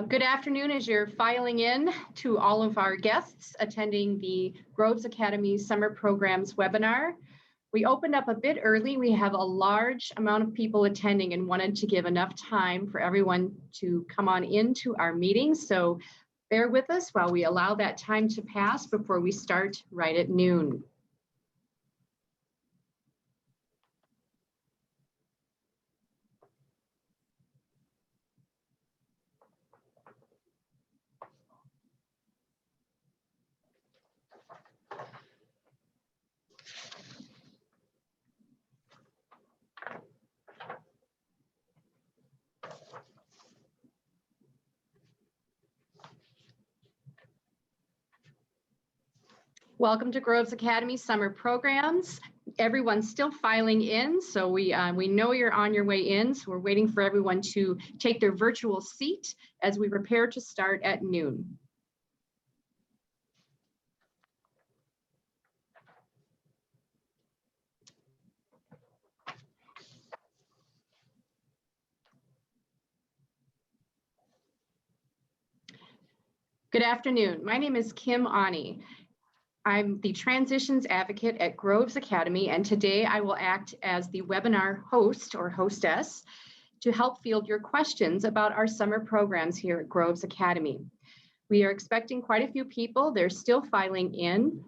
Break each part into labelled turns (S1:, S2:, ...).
S1: Good afternoon as you're filing in to all of our guests attending the Groves Academy Summer Programs webinar. We opened up a bit early. We have a large amount of people attending and wanted to give enough time for everyone to come on into our meeting. So bear with us while we allow that time to pass before we start right at noon. Welcome to Groves Academy Summer Programs. Everyone's still filing in, so we know you're on your way in, so we're waiting for everyone to take their virtual seat as we prepare to start at noon. Good afternoon. My name is Kim Ani. I'm the Transitions Advocate at Groves Academy, and today I will act as the webinar host or hostess to help field your questions about our summer programs here at Groves Academy. We are expecting quite a few people. They're still filing in.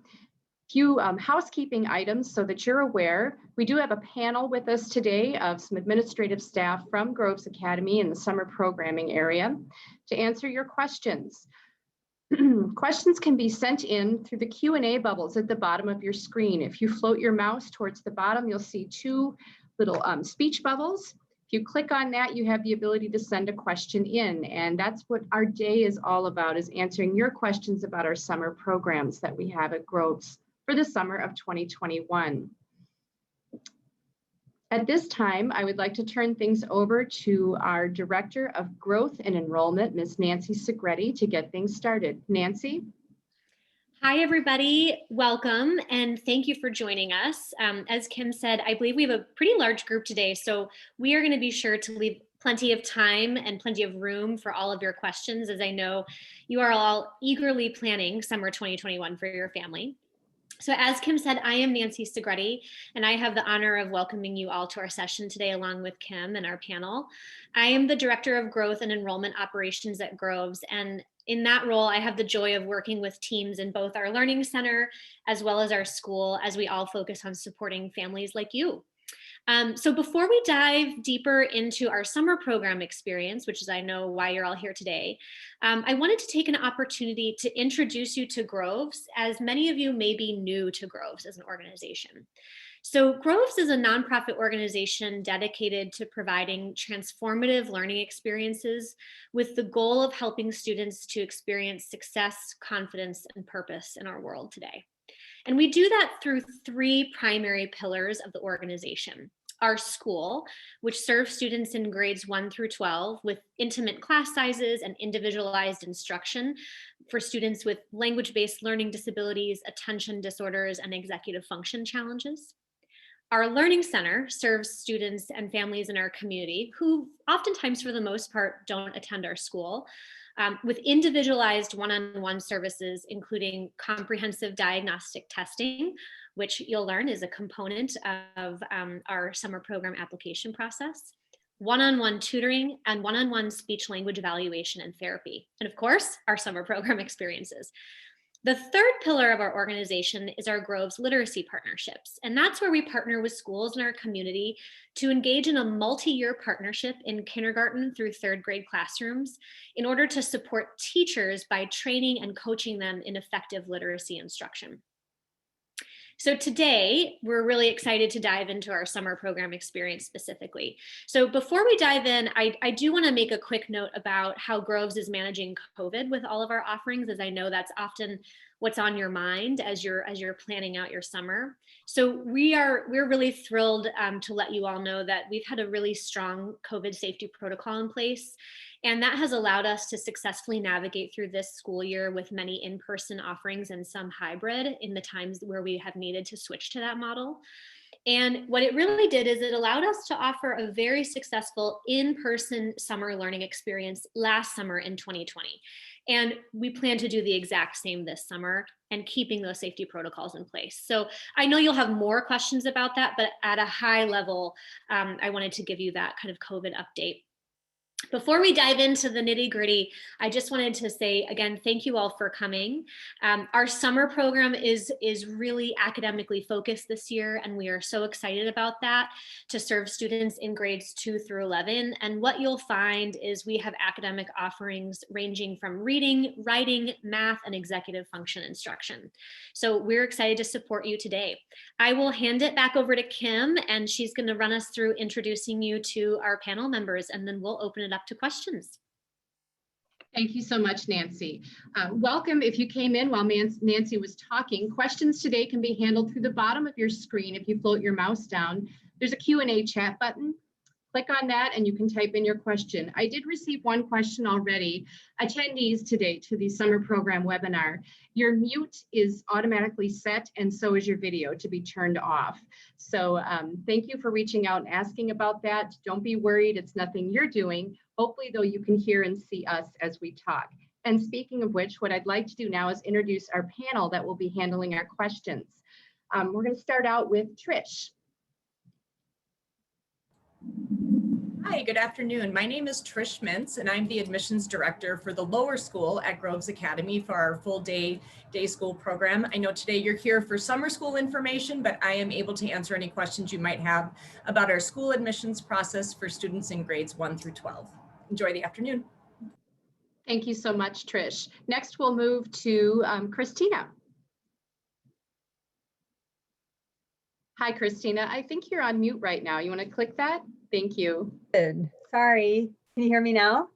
S1: Few housekeeping items so that you're aware. We do have a panel with us today of some administrative staff from Groves Academy in the summer programming area to answer your questions. Questions can be sent in through the Q&A bubbles at the bottom of your screen. If you float your mouse towards the bottom, you'll see two little speech bubbles. If you click on that, you have the ability to send a question in, and that's what our day is all about, is answering your questions about our summer programs that we have at Groves for the summer of 2021. At this time, I would like to turn things over to our Director of Growth and Enrollment, Ms. Nancy Sigretti, to get things started. Nancy?
S2: Hi, everybody. Welcome, and thank you for joining us. As Kim said, I believe we have a pretty large group today, so we are going to be sure to leave plenty of time and plenty of room for all of your questions, as I know you are all eagerly planning summer 2021 for your family. So as Kim said, I am Nancy Sigretti, and I have the honor of welcoming you all to our session today, along with Kim and our panel. I am the Director of Growth and Enrollment Operations at Groves, and in that role, I have the joy of working with teams in both our Learning Center as well as our school, as we all focus on supporting families like you. So before we dive deeper into our summer program experience, which is I know why you're all here today, I wanted to take an opportunity to introduce you to Groves, as many of you may be new to Groves as an organization. So Groves is a nonprofit organization dedicated to providing transformative learning experiences with the goal of helping students to experience success, confidence, and purpose in our world today. And we do that through three primary pillars of the organization. Our school, which serves students in grades 1 through 12 with intimate class sizes and individualized instruction for students with language-based learning disabilities, attention disorders, and executive function challenges. Our Learning Center serves students and families in our community who oftentimes, for the most part, don't attend our school, with individualized one-on-one services, including comprehensive diagnostic testing, which you'll learn is a component of our summer program application process, one-on-one tutoring, and one-on-one speech language evaluation and therapy, and of course, our summer program experiences. The third pillar of our organization is our Groves Literacy Partnerships, and that's where we partner with schools in our community to engage in a multi-year partnership in kindergarten through third grade classrooms in order to support teachers by training and coaching them in effective literacy instruction. So today, we're really excited to dive into our summer program experience specifically. So before we dive in, I do want to make a quick note about how Groves is managing COVID with all of our offerings, as I know that's often what's on your mind as you're planning out your summer. So we're really thrilled to let you all know that we've had a really strong COVID safety protocol in place. And that has allowed us to successfully navigate through this school year with many in-person offerings and some hybrid in the times where we have needed to switch to that model. And what it really did is it allowed us to offer a very successful in-person summer learning experience last summer in 2020. And we plan to do the exact same this summer and keeping those safety protocols in place. So I know you'll have more questions about that, but at a high level, I wanted to give you that kind of COVID update. Before we dive into the nitty-gritty, I just wanted to say again, thank you all for coming. Our summer program is really academically focused this year, and we are so excited about that, to serve students in grades 2 through 11. And what you'll find is we have academic offerings ranging from reading, writing, math, and executive function instruction. So we're excited to support you today. I will hand it back over to Kim, and she's going to run us through introducing you to our panel members, and then we'll open it up to questions.
S1: Thank you so much, Nancy. Welcome. If you came in while Nancy was talking, questions today can be handled through the bottom of your screen. If you float your mouse down, there's a Q&A chat button. Click on that and you can type in your question. I did receive one question already. Attendees today to the summer program webinar, your mute is automatically set and so is your video to be turned off. So thank you for reaching out and asking about that. Don't be worried, it's nothing you're doing. Hopefully though you can hear and see us as we talk. And speaking of which, what I'd like to do now is introduce our panel that will be handling our questions. We're going to start out with Trish.
S3: Hi, good afternoon. My name is Trish Mintz, and I'm the admissions director for the lower school at Groves Academy for our full day school program. I know today you're here for summer school information, but I am able to answer any questions you might have about our school admissions process for students in grades 1 through 12. Enjoy the afternoon.
S1: Thank you so much, Trish. Next, we'll move to Christina. Hi, Christina. I think you're on mute right now. You want to click that? Thank you.
S4: Good. Sorry. Can you hear me now?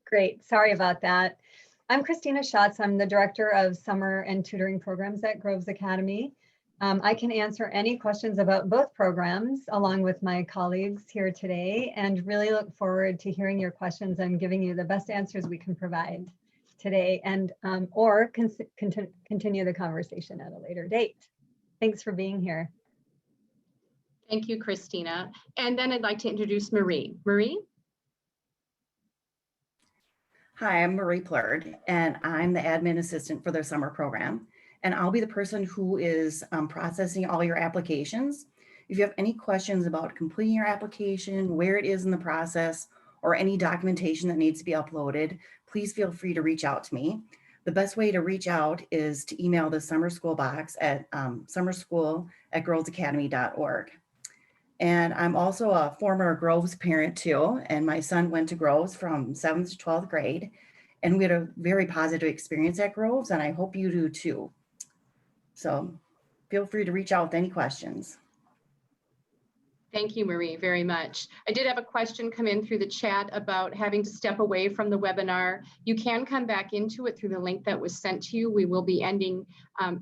S4: Great. Sorry about that. I'm Christina Schatz. I'm the director of summer and tutoring programs at Groves Academy. I can answer any questions about both programs along with my colleagues here today, and really look forward to hearing your questions and giving you the best answers we can provide today, and or continue the conversation at a later date. Thanks for being here.
S1: Thank you, Christina. And then I'd like to introduce Marie. Marie?
S5: Hi, I'm Marie Plurd, and I'm the admin assistant for the summer program. And I'll be the person who is processing all your applications. If you have any questions about completing your application, where it is in the process, or any documentation that needs to be uploaded, please feel free to reach out to me. The best way to reach out is to email the summer school box at summerschool@grovesacademy.org. And I'm also a former Groves parent too, and my son went to Groves from 7th to 12th grade, and we had a very positive experience at Groves, and I hope you do too. So feel free to reach out with any questions.
S1: Thank you, Marie, very much. I did have a question come in through the chat about having to step away from the webinar. You can come back into it through the link that was sent to you. We will be ending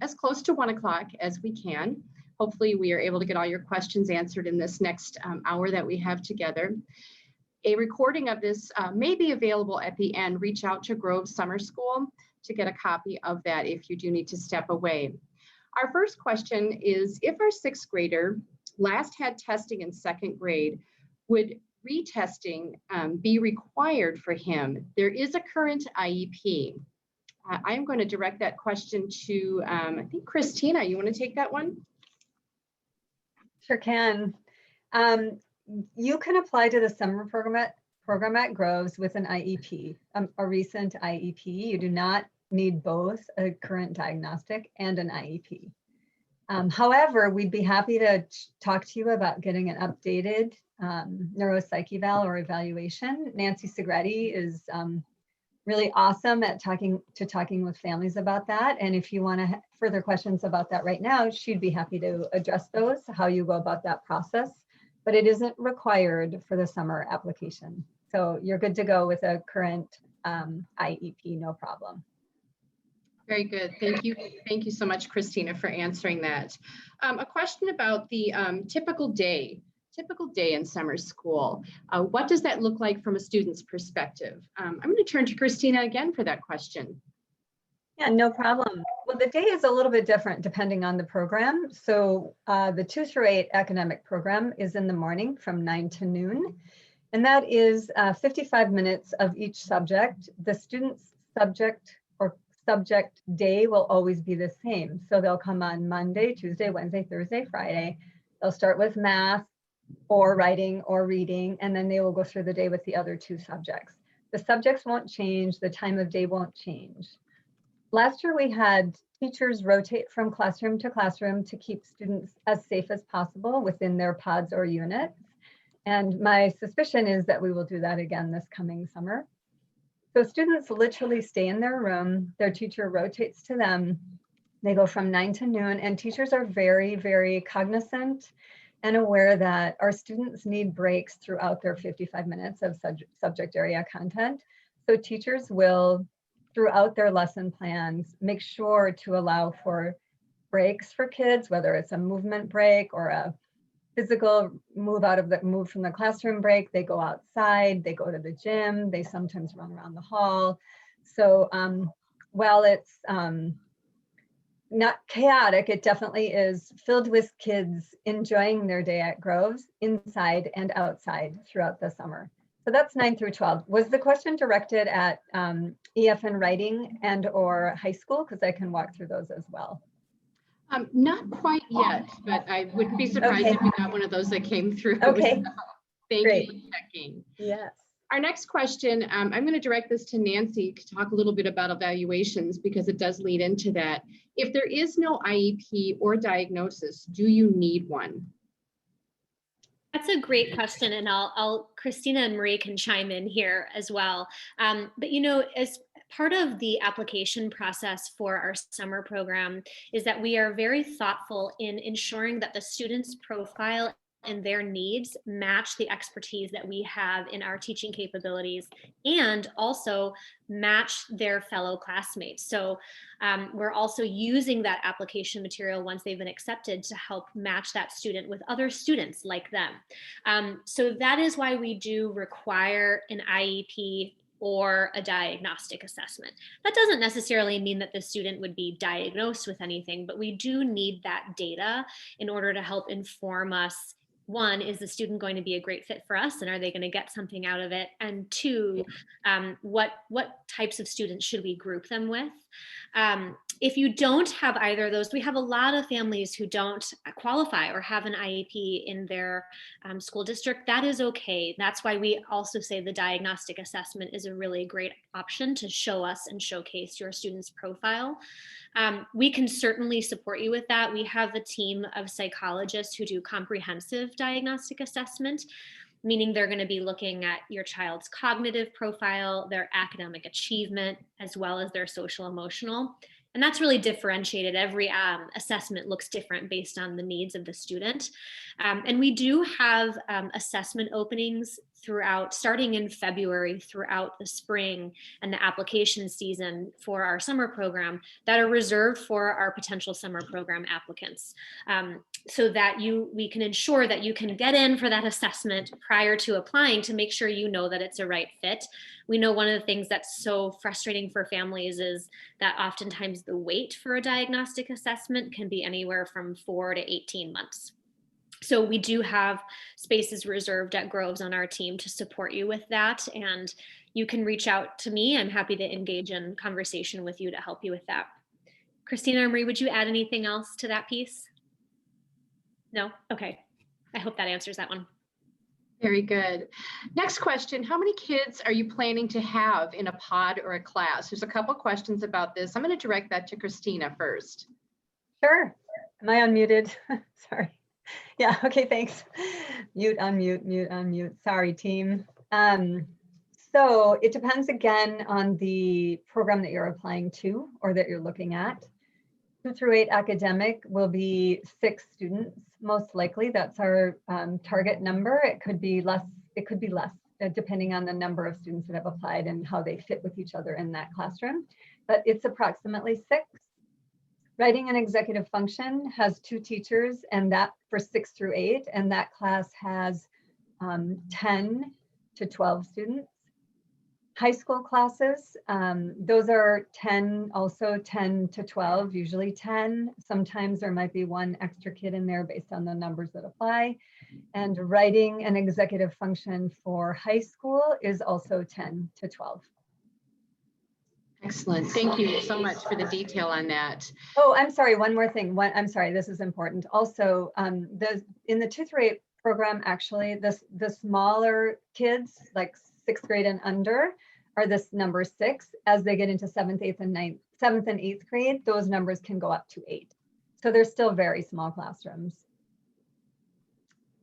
S1: as close to 1 o'clock as we can. Hopefully we are able to get all your questions answered in this next hour that we have together. A recording of this may be available at the end. Reach out to Grove Summer School to get a copy of that if you do need to step away. Our first question is, if our 6th grader last had testing in 2nd grade, would retesting be required for him? There is a current IEP. I'm going to direct that question to, I think, Christina. You want to take that one?
S4: Sure can. You can apply to the summer program at Groves with an IEP, a recent IEP. You do not need both a current diagnostic and an IEP. However, we'd be happy to talk to you about getting an updated neuropsych eval or evaluation. Nancy Sigretti is really awesome at talking with families about that. And if you want to further questions about that right now, she'd be happy to address those, how you go about that process. But it isn't required for the summer application. So you're good to go with a current IEP, no problem.
S1: Very good. Thank you. Thank you so much, Christina, for answering that. A question about the typical day in summer school. What does that look like from a student's perspective? I'm going to turn to Christina again for that question.
S4: Yeah, no problem. Well, the day is a little bit different depending on the program. So the 2 through 8 academic program is in the morning from 9 to noon. And that is 55 minutes of each subject. The student's subject day will always be the same. So they'll come on Monday, Tuesday, Wednesday, Thursday, Friday. They'll start with math or writing or reading, and then they will go through the day with the other 2 subjects. The subjects won't change, the time of day won't change. Last year we had teachers rotate from classroom to classroom to keep students as safe as possible within their pods or units. And my suspicion is that we will do that again this coming summer. So students literally stay in their room, their teacher rotates to them. They go from 9 to noon, and teachers are very, very cognizant and aware that our students need breaks throughout their 55 minutes of subject area content. So teachers will, throughout their lesson plans, make sure to allow for breaks for kids, whether it's a movement break or a physical move from the classroom break. They go outside, they go to the gym, they sometimes run around the hall. So while it's not chaotic, it definitely is filled with kids enjoying their day at Groves inside and outside throughout the summer. So that's 9 through 12. Was the question directed at EF and writing and or high school? Because I can walk through those as well.
S1: Not quite yet, but I wouldn't be surprised
S4: Okay.
S1: if we got one of those that came through.
S4: Okay.
S1: So thank
S4: Great.
S1: you for checking.
S4: Yes.
S1: Our next question, I'm going to direct this to Nancy to talk a little bit about evaluations because it does lead into that. If there is no IEP or diagnosis, do you need one?
S2: That's a great question, and Christina and Marie can chime in here as well. But you know, as part of the application process for our summer program is that we are very thoughtful in ensuring that the student's profile and their needs match the expertise that we have in our teaching capabilities and also match their fellow classmates. So we're also using that application material once they've been accepted to help match that student with other students like them. So that is why we do require an IEP or a diagnostic assessment. That doesn't necessarily mean that the student would be diagnosed with anything, but we do need that data in order to help inform us. One, is the student going to be a great fit for us, and are they going to get something out of it? And two, what types of students should we group them with? If you don't have either of those, we have a lot of families who don't qualify or have an IEP in their school district. That is okay. That's why we also say the diagnostic assessment is a really great option to show us and showcase your student's profile. We can certainly support you with that. We have a team of psychologists who do comprehensive diagnostic assessment, meaning they're going to be looking at your child's cognitive profile, their academic achievement, as well as their social emotional. And that's really differentiated. Every assessment looks different based on the needs of the student. And we do have assessment openings throughout, starting in February throughout the spring and the application season for our summer program that are reserved for our potential summer program applicants. So that we can ensure that you can get in for that assessment prior to applying to make sure you know that it's a right fit. We know one of the things that's so frustrating for families is that oftentimes the wait for a diagnostic assessment can be anywhere from 4 to 18 months. So we do have spaces reserved at Groves on our team to support you with that. And you can reach out to me. I'm happy to engage in conversation with you to help you with that. Christina or Marie, would you add anything else to that piece? No? Okay. I hope that answers that one.
S1: Very good. Next question, how many kids are you planning to have in a pod or a class? There's a couple questions about this. I'm going to direct that to Christina first.
S4: Sure. Am I unmuted? Sorry. Yeah, okay, thanks. Mute, unmute, mute, unmute. Sorry, team. So it depends again on the program that you're applying to or that you're looking at. 2 through 8 academic will be 6 students, most likely. That's our target number. It could be less, depending on the number of students that have applied and how they fit with each other in that classroom. But it's approximately 6. Writing and executive function has 2 teachers, and that for 6 through 8, and that class has 10 to 12 students. High school classes, those are 10, also 10 to 12, usually 10. Sometimes there might be one extra kid in there based on the numbers that apply. And writing and executive function for high school is also 10 to 12.
S1: Excellent. Thank you so much for the detail on that.
S4: Oh, I'm sorry, one more thing. I'm sorry, this is important. Also, in the 2 through 8 program, actually, the smaller kids, like 6th grade and under, are this number 6. As they get into 7th, 8th, and 8th grade, those numbers can go up to 8. So they're still very small classrooms.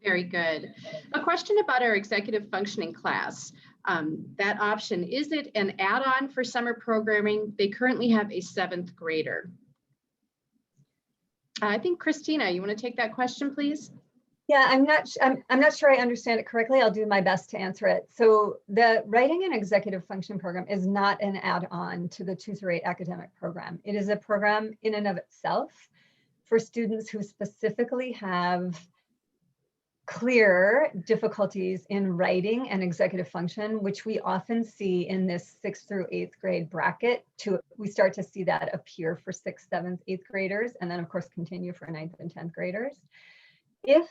S1: Very good. A question about our executive functioning class. That option, is it an add-on for summer programming? They currently have a 7th grader. I think Christina, you want to take that question, please?
S4: Yeah, I'm not sure I understand it correctly. I'll do my best to answer it. So the writing and executive function program is not an add-on to the 2 through 8 academic program. It is a program in and of itself for students who specifically have clear difficulties in writing and executive function, which we often see in this 6th through 8th grade bracket. We start to see that appear for 6th, 7th, 8th graders, and then of course continue for 9th and 10th graders. If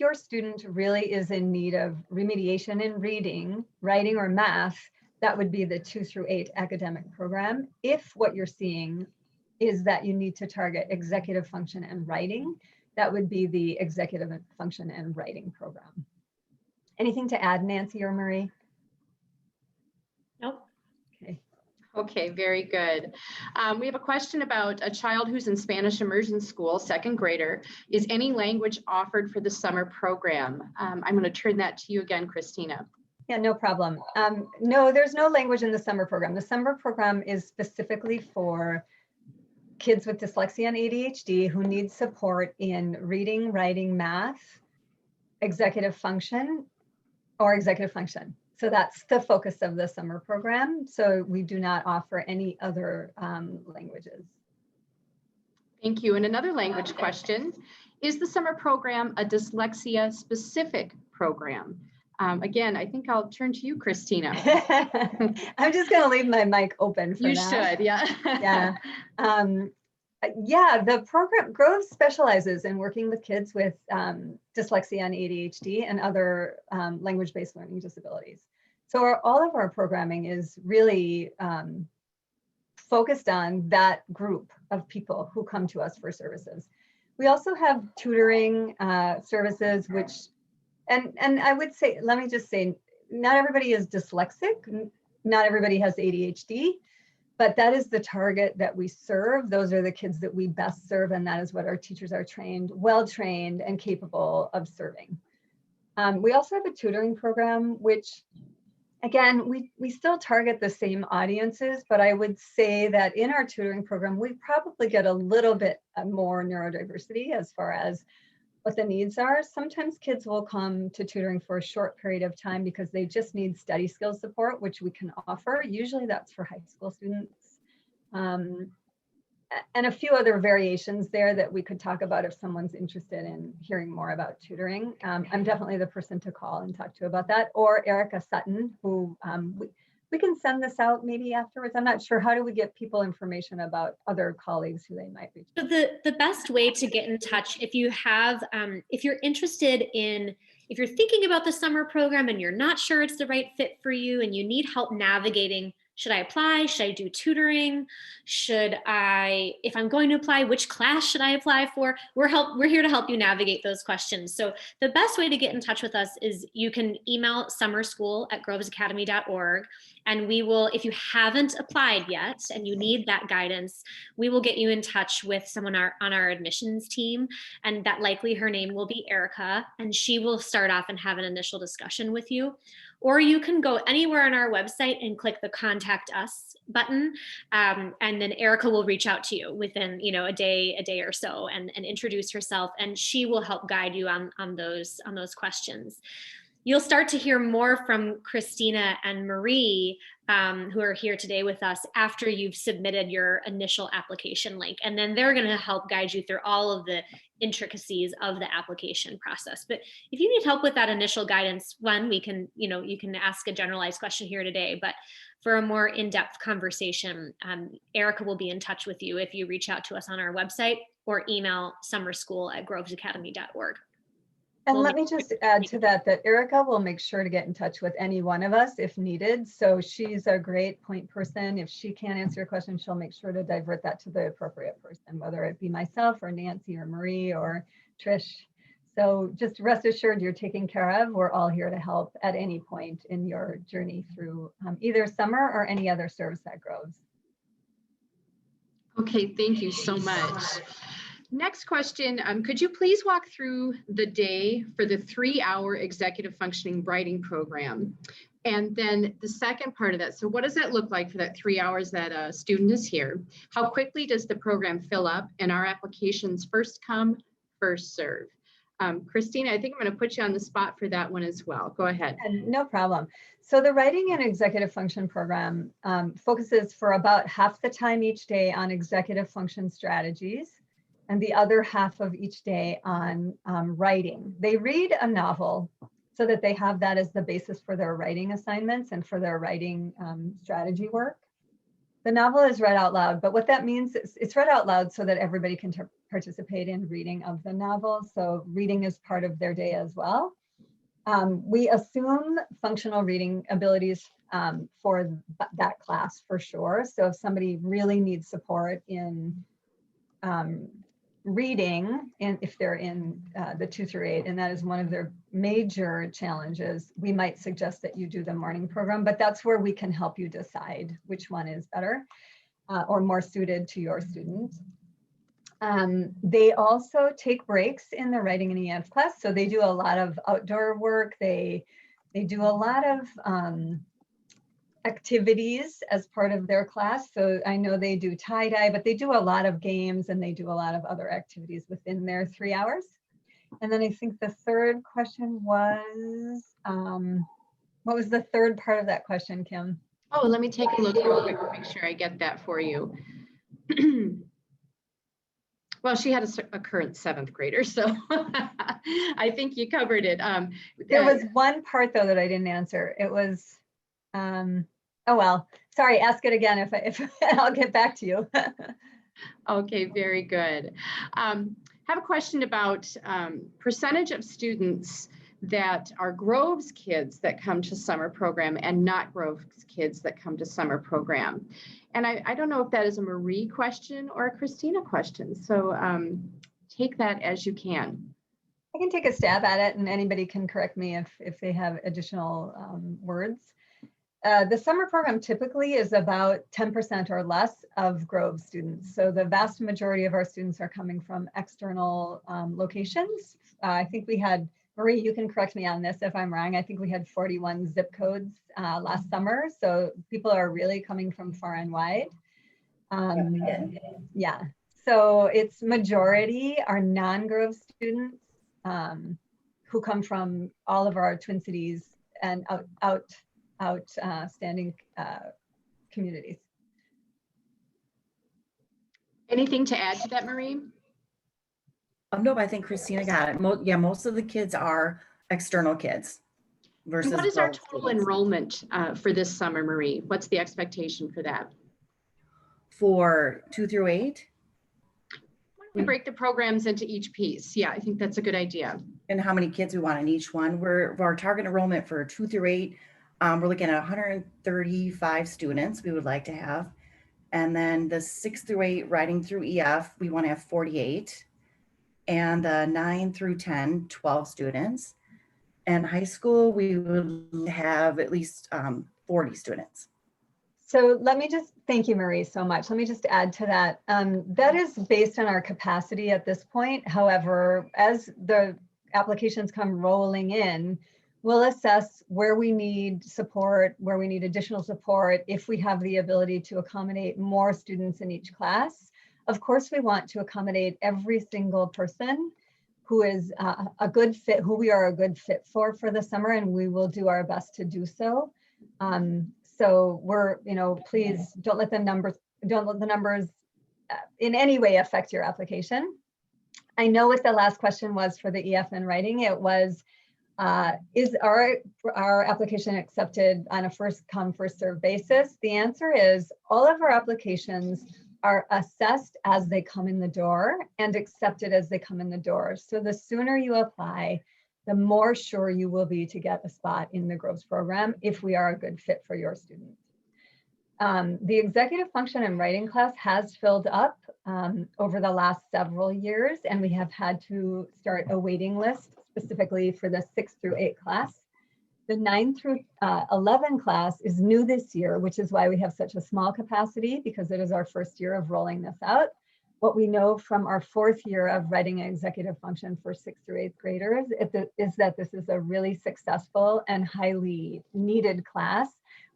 S4: your student really is in need of remediation in reading, writing, or math, that would be the 2 through 8 academic program. If what you're seeing is that you need to target executive function and writing, that would be the executive function and writing program. Anything to add, Nancy or Marie?
S2: Nope.
S4: Okay.
S1: Okay, very good. We have a question about a child who's in Spanish immersion school, 2nd grader. Is any language offered for the summer program? I'm going to turn that to you again, Christina.
S4: Yeah, no problem. No, there's no language in the summer program. The summer program is specifically for kids with dyslexia and ADHD who need support in reading, writing, math, executive function, or executive function. So that's the focus of the summer program. So we do not offer any other languages.
S1: Thank you. And another language question, is the summer program a dyslexia specific program? Again, I think I'll turn to you, Christina.
S4: I'm just going to leave my mic open for
S1: You
S4: that.
S1: should, yeah.
S4: Yeah. Yeah, the program, Groves specializes in working with kids with dyslexia and ADHD and other language-based learning disabilities. So all of our programming is really focused on that group of people who come to us for services. We also have tutoring services, which, and I would say, let me just say, not everybody is dyslexic, not everybody has ADHD, but that is the target that we serve. Those are the kids that we best serve, and that is what our teachers are well-trained and capable of serving. We also have a tutoring program, which, again, we still target the same audiences, but I would say that in our tutoring program, we probably get a little bit more neurodiversity as far as what the needs are. Sometimes kids will come to tutoring for a short period of time because they just need study skills support, which we can offer. Usually that's for high school students. And a few other variations there that we could talk about if someone's interested in hearing more about tutoring. I'm definitely the person to call and talk to about that, or Erica Sutton, who we can send this out maybe afterwards. I'm not sure. How do we get people information about other colleagues who they might reach?
S2: So the best way to get in touch, if you have, if you're interested in, if you're thinking about the summer program and you're not sure it's the right fit for you and you need help navigating, should I apply? Should I do tutoring? Should I, if I'm going to apply, which class should I apply for? We're here to help you navigate those questions. So the best way to get in touch with us is you can email summerschool@grovesacademy.org, and we will, if you haven't applied yet and you need that guidance, we will get you in touch with someone on our admissions team, and that likely her name will be Erica, and she will start off and have an initial discussion with you. Or you can go anywhere on our website and click the Contact Us button, and then Erica will reach out to you within a day or so and introduce herself, and she will help guide you on those questions. You'll start to hear more from Christina and Marie who are here today with us after you've submitted your initial application link. And then they're going to help guide you through all of the intricacies of the application process. But if you need help with that initial guidance, we can, you can ask a generalized question here today, but for a more in-depth conversation, Erica will be in touch with you if you reach out to us on our website or email summerschool@grovesacademy.org.
S4: And let me just add to that Erica will make sure to get in touch with any one of us if needed. So she's a great point person. If she can't answer your question, she'll make sure to divert that to the appropriate person, whether it be myself or Nancy or Marie or Trish. So just rest assured you're taken care of. We're all here to help at any point in your journey through either summer or any other service at Groves.
S1: Okay, thank you so much. Next question, could you please walk through the day for the 3-hour executive functioning writing program? And then the second part of that, so what does that look like for that 3 hours that a student is here? How quickly does the program fill up? And our applications first come, first serve? Christina, I think I'm going to put you on the spot for that one as well. Go ahead.
S4: And no problem. So the Writing and Executive Function program focuses for about half the time each day on executive function strategies, and the other half of each day on writing. They read a novel so that they have that as the basis for their writing assignments and for their writing strategy work. The novel is read out loud, but what that means is it's read out loud so that everybody can participate in reading of the novel. So reading is part of their day as well. We assume functional reading abilities for that class for sure. So if somebody really needs support in reading, and if they're in the 2 through 8, and that is one of their major challenges, we might suggest that you do the morning program, but that's where we can help you decide which one is better or more suited to your student. They also take breaks in the writing and EF class, so they do a lot of outdoor work. They do a lot of activities as part of their class. So I know they do tie-dye, but they do a lot of games and they do a lot of other activities within their 3 hours. And then I think the third question was, what was the third part of that question, Kim?
S1: Oh, let me take a look real quick to make sure I get that for you. Well, she had a current 7th grader, so I think you covered it.
S4: There was one part though that I didn't answer. It was, oh well, sorry, ask it again if I'll get back to you.
S1: Okay, very good. Have a question about percentage of students that are Groves kids that come to summer program and not Groves kids that come to summer program. And I don't know if that is a Marie question or a Christina question. So take that as you can.
S4: I can take a stab at it and anybody can correct me if they have additional words. The summer program typically is about 10% or less of Groves students. So the vast majority of our students are coming from external locations. I think we had, Marie, you can correct me on this if I'm wrong. I think we had 41 zip codes last summer. So people are really coming from far and wide. Yeah, so it's majority are non-Groves students who come from all of our Twin Cities and outstanding communities.
S1: Anything to add to that, Marie?
S5: No, I think Christina got it. Most of the kids are external kids. Versus
S1: And what is our
S5: Groves
S1: total
S5: students.
S1: enrollment for this summer, Marie? What's the expectation for that?
S5: For 2 through 8?
S1: Why don't we break the programs into each piece? Yeah, I think that's a good idea.
S5: And how many kids we want in each one. Our target enrollment for 2 through 8, we're looking at 135 students we would like to have. And then the 6 through 8 writing through EF, we want to have 48. And the 9 through 10, 12 students. And high school, we would have at least 40 students.
S4: So let me just, thank you, Marie, so much. Let me just add to that. That is based on our capacity at this point. However, as the applications come rolling in, we'll assess where we need support, where we need additional support, if we have the ability to accommodate more students in each class. Of course, we want to accommodate every single person who is a good fit, who we are a good fit for the summer, and we will do our best to do so. So we're, please don't let the numbers in any way affect your application. I know what the last question was for the EF in writing. It was, is our application accepted on a first come, first served basis? The answer is all of our applications are assessed as they come in the door and accepted as they come in the door. So the sooner you apply, the more sure you will be to get a spot in the Groves program if we are a good fit for your student. The executive function and writing class has filled up over the last several years, and we have had to start a waiting list specifically for the 6th through 8th class. The 9 through 11 class is new this year, which is why we have such a small capacity, because it is our first year of rolling this out. What we know from our 4th year of writing an executive function for 6th through 8th graders is that this is a really successful and highly needed class,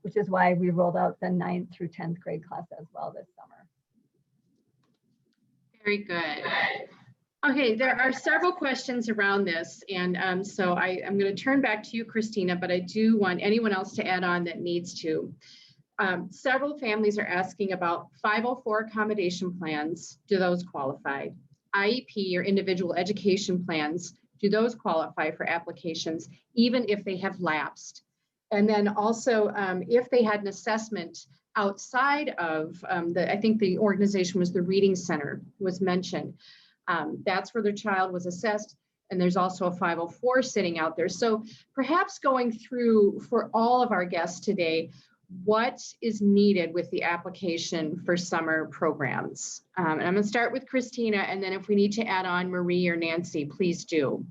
S4: which is why we rolled out the 9th through 10th grade class as well this summer.
S1: Very good. Okay, there are several questions around this, and so I'm going to turn back to you, Christina, but I do want anyone else to add on that needs to. Several families are asking about 504 accommodation plans. Do those qualify? IEP or individual education plans, do those qualify for applications, even if they have lapsed? And then also, if they had an assessment outside of I think the organization was the Reading Center was mentioned. That's where their child was assessed. And there's also a 504 sitting out there. So perhaps going through for all of our guests today, what is needed with the application for summer programs? And I'm going to start with Christina, and then if we need to add on Marie or Nancy, please do.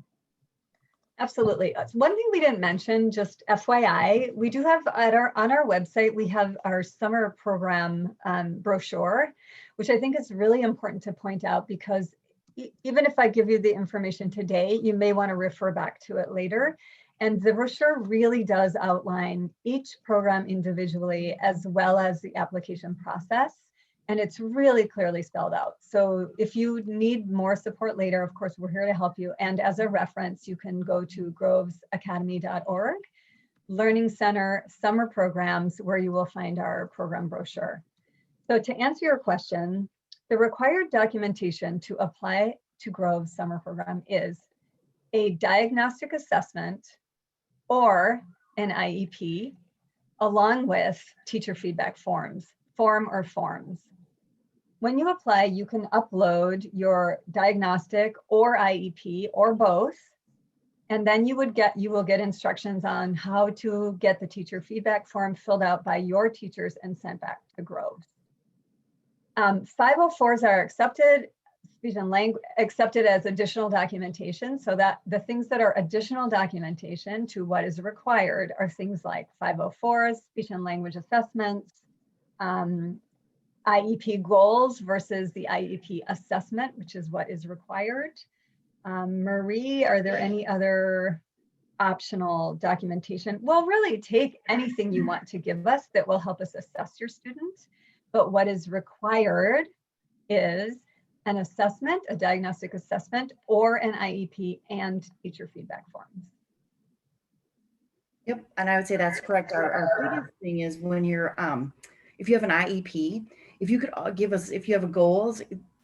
S4: Absolutely. One thing we didn't mention, just FYI, we do have on our website, we have our summer program brochure, which I think is really important to point out, because even if I give you the information today, you may want to refer back to it later. And the brochure really does outline each program individually, as well as the application process. And it's really clearly spelled out. So if you need more support later, of course, we're here to help you. And as a reference, you can go to grovesacademy.org, Learning Center, Summer Programs, where you will find our program brochure. So to answer your question, the required documentation to apply to Groves Summer Program is a diagnostic assessment or an IEP, along with teacher feedback forms. When you apply, you can upload your diagnostic or IEP or both, and then you will get instructions on how to get the teacher feedback form filled out by your teachers and sent back to Groves. 504s are accepted, speech and language accepted as additional documentation, so that the things that are additional documentation to what is required are things like 504s, speech and language assessments, IEP goals versus the IEP assessment, which is what is required. Marie, are there any other optional documentation? Well, really take anything you want to give us that will help us assess your student. But what is required is an assessment, a diagnostic assessment, or an IEP and teacher feedback forms.
S5: Yep, and I would say that's correct. Our biggest thing is when you're, if you have an IEP, if you could give us, if you have goals,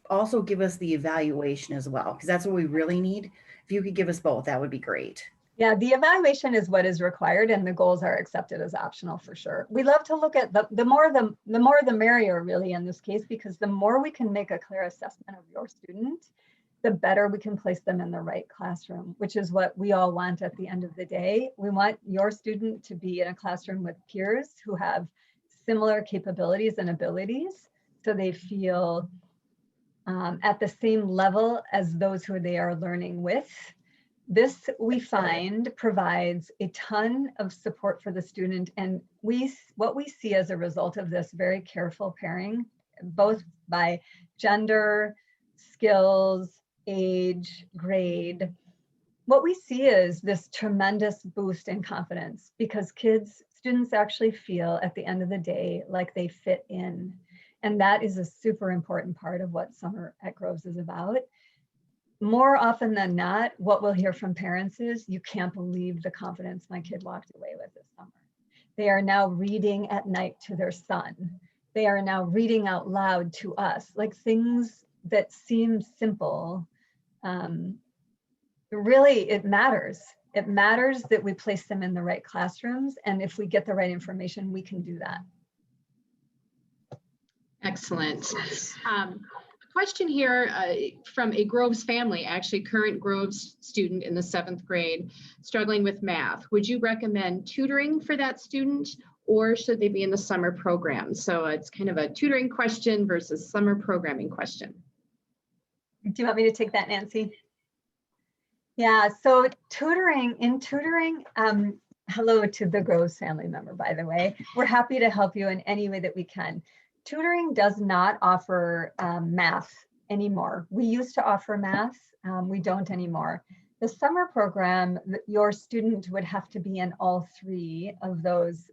S5: also give us the evaluation as well, because that's what we really need. If you could give us both, that would be great.
S4: Yeah, the evaluation is what is required, and the goals are accepted as optional for sure. We love to look at the more the merrier, really, in this case, because the more we can make a clear assessment of your student, the better we can place them in the right classroom, which is what we all want at the end of the day. We want your student to be in a classroom with peers who have similar capabilities and abilities, so they feel at the same level as those who they are learning with. This, we find, provides a ton of support for the student, and what we see as a result of this very careful pairing, both by gender, skills, age, grade, what we see is this tremendous boost in confidence, because students actually feel at the end of the day like they fit in. And that is a super important part of what Summer at Groves is about. More often than not, what we'll hear from parents is, you can't believe the confidence my kid walked away with this summer. They are now reading at night to their son. They are now reading out loud to us, like things that seem simple. Really, it matters. It matters that we place them in the right classrooms. And if we get the right information, we can do that.
S1: Excellent. A question here from a Groves family, actually current Groves student in the 7th grade, struggling with math. Would you recommend tutoring for that student, or should they be in the summer program? So it's kind of a tutoring question versus summer programming question.
S4: Do you want me to take that, Nancy? Yeah, so tutoring, hello to the Groves family member, by the way. We're happy to help you in any way that we can. Tutoring does not offer math anymore. We used to offer math, we don't anymore. The summer program, your student would have to be in all 3 of those,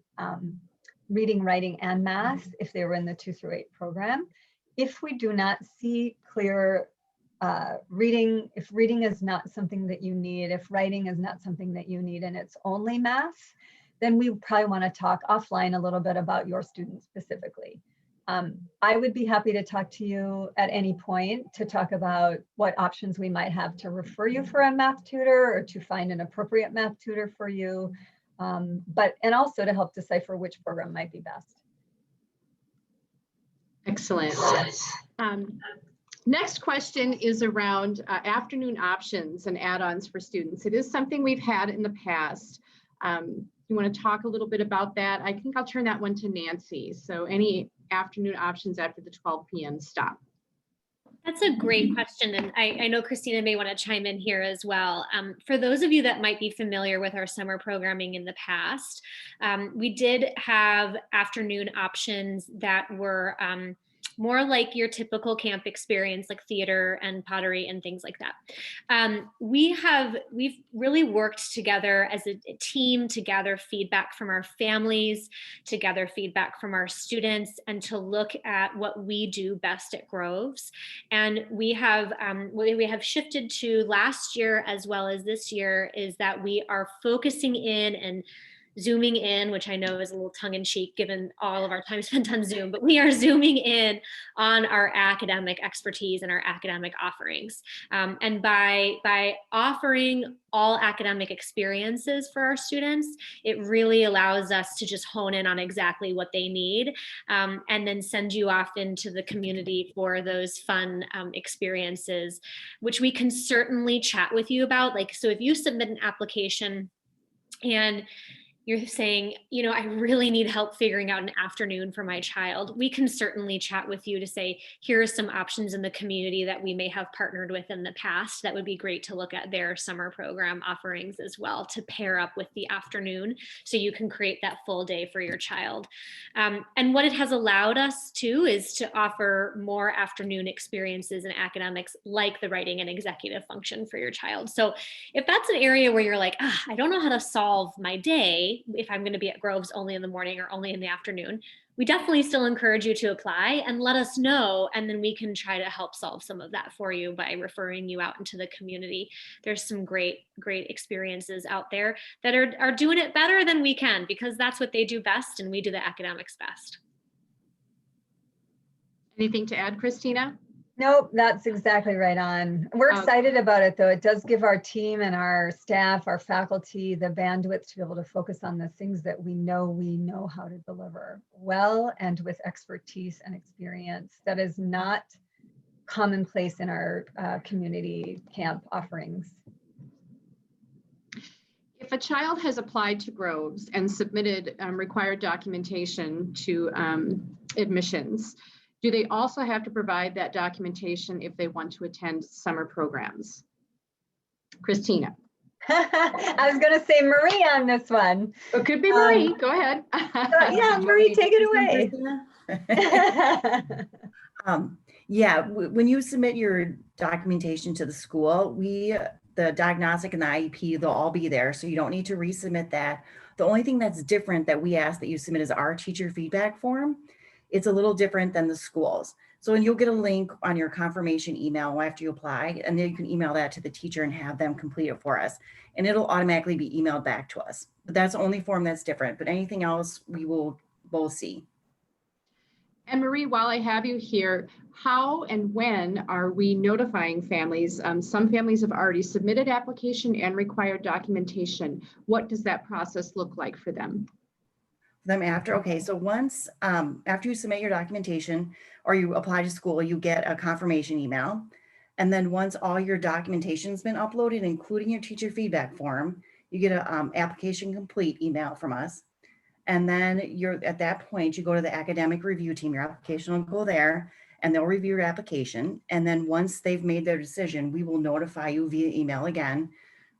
S4: reading, writing, and math if they were in the 2 through 8 program. If we do not see clear reading, if reading is not something that you need, if writing is not something that you need, and it's only math, then we probably want to talk offline a little bit about your student specifically. I would be happy to talk to you at any point to talk about what options we might have to refer you for a math tutor or to find an appropriate math tutor for you, and also to help decipher which program might be best.
S1: Excellent. Next question is around afternoon options and add-ons for students. It is something we've had in the past. You want to talk a little bit about that? I think I'll turn that one to Nancy. So any afternoon options after the 12 p.m. stop?
S2: That's a great question. And I know Christina may want to chime in here as well. For those of you that might be familiar with our summer programming in the past, we did have afternoon options that were more like your typical camp experience, like theater and pottery and things like that. We've really worked together as a team to gather feedback from our families, to gather feedback from our students, and to look at what we do best at Groves. And we have shifted to last year as well as this year is that we are focusing in and zooming in, which I know is a little tongue-in-cheek given all of our time spent on Zoom, but we are zooming in on our academic expertise and our academic offerings. And by offering all academic experiences for our students, it really allows us to just hone in on exactly what they need, and then send you off into the community for those fun experiences, which we can certainly chat with you about. Like, so if you submit an application and you're saying, you know, I really need help figuring out an afternoon for my child, we can certainly chat with you to say, here are some options in the community that we may have partnered with in the past. That would be great to look at their summer program offerings as well to pair up with the afternoon so you can create that full day for your child. And what it has allowed us to is to offer more afternoon experiences in academics like the writing and executive function for your child. So if that's an area where you're like, I don't know how to solve my day, if I'm going to be at Groves only in the morning or only in the afternoon, we definitely still encourage you to apply and let us know. And then we can try to help solve some of that for you by referring you out into the community. There's some great experiences out there that are doing it better than we can, because that's what they do best and we do the academics best.
S1: Anything to add, Christina?
S4: Nope, that's exactly right on. We're excited about it, though. It does give our team and our staff, our faculty, the bandwidth to be able to focus on the things that we know how to deliver well and with expertise and experience that is not commonplace in our community camp offerings.
S1: If a child has applied to Groves and submitted required documentation to admissions, do they also have to provide that documentation if they want to attend summer programs? Christina.
S4: I was going to say Marie on this one.
S1: It could be Marie. Go ahead.
S4: Yeah, Marie, take it away.
S5: Yeah, when you submit your documentation to the school, the diagnostic and the IEP, they'll all be there. So you don't need to resubmit that. The only thing that's different that we ask that you submit is our teacher feedback form. It's a little different than the schools. So you'll get a link on your confirmation email after you apply, and then you can email that to the teacher and have them complete it for us. And it'll automatically be emailed back to us. But that's the only form that's different, but anything else we will both see.
S1: And Marie, while I have you here, how and when are we notifying families? Some families have already submitted application and required documentation. What does that process look like for them?
S5: Them after, okay, so once, after you submit your documentation or you apply to school, you get a confirmation email. And then once all your documentation's been uploaded, including your teacher feedback form, you get a application complete email from us. And then you're at that point, you go to the academic review team, your application will go there and they'll review your application. And then once they've made their decision, we will notify you via email again,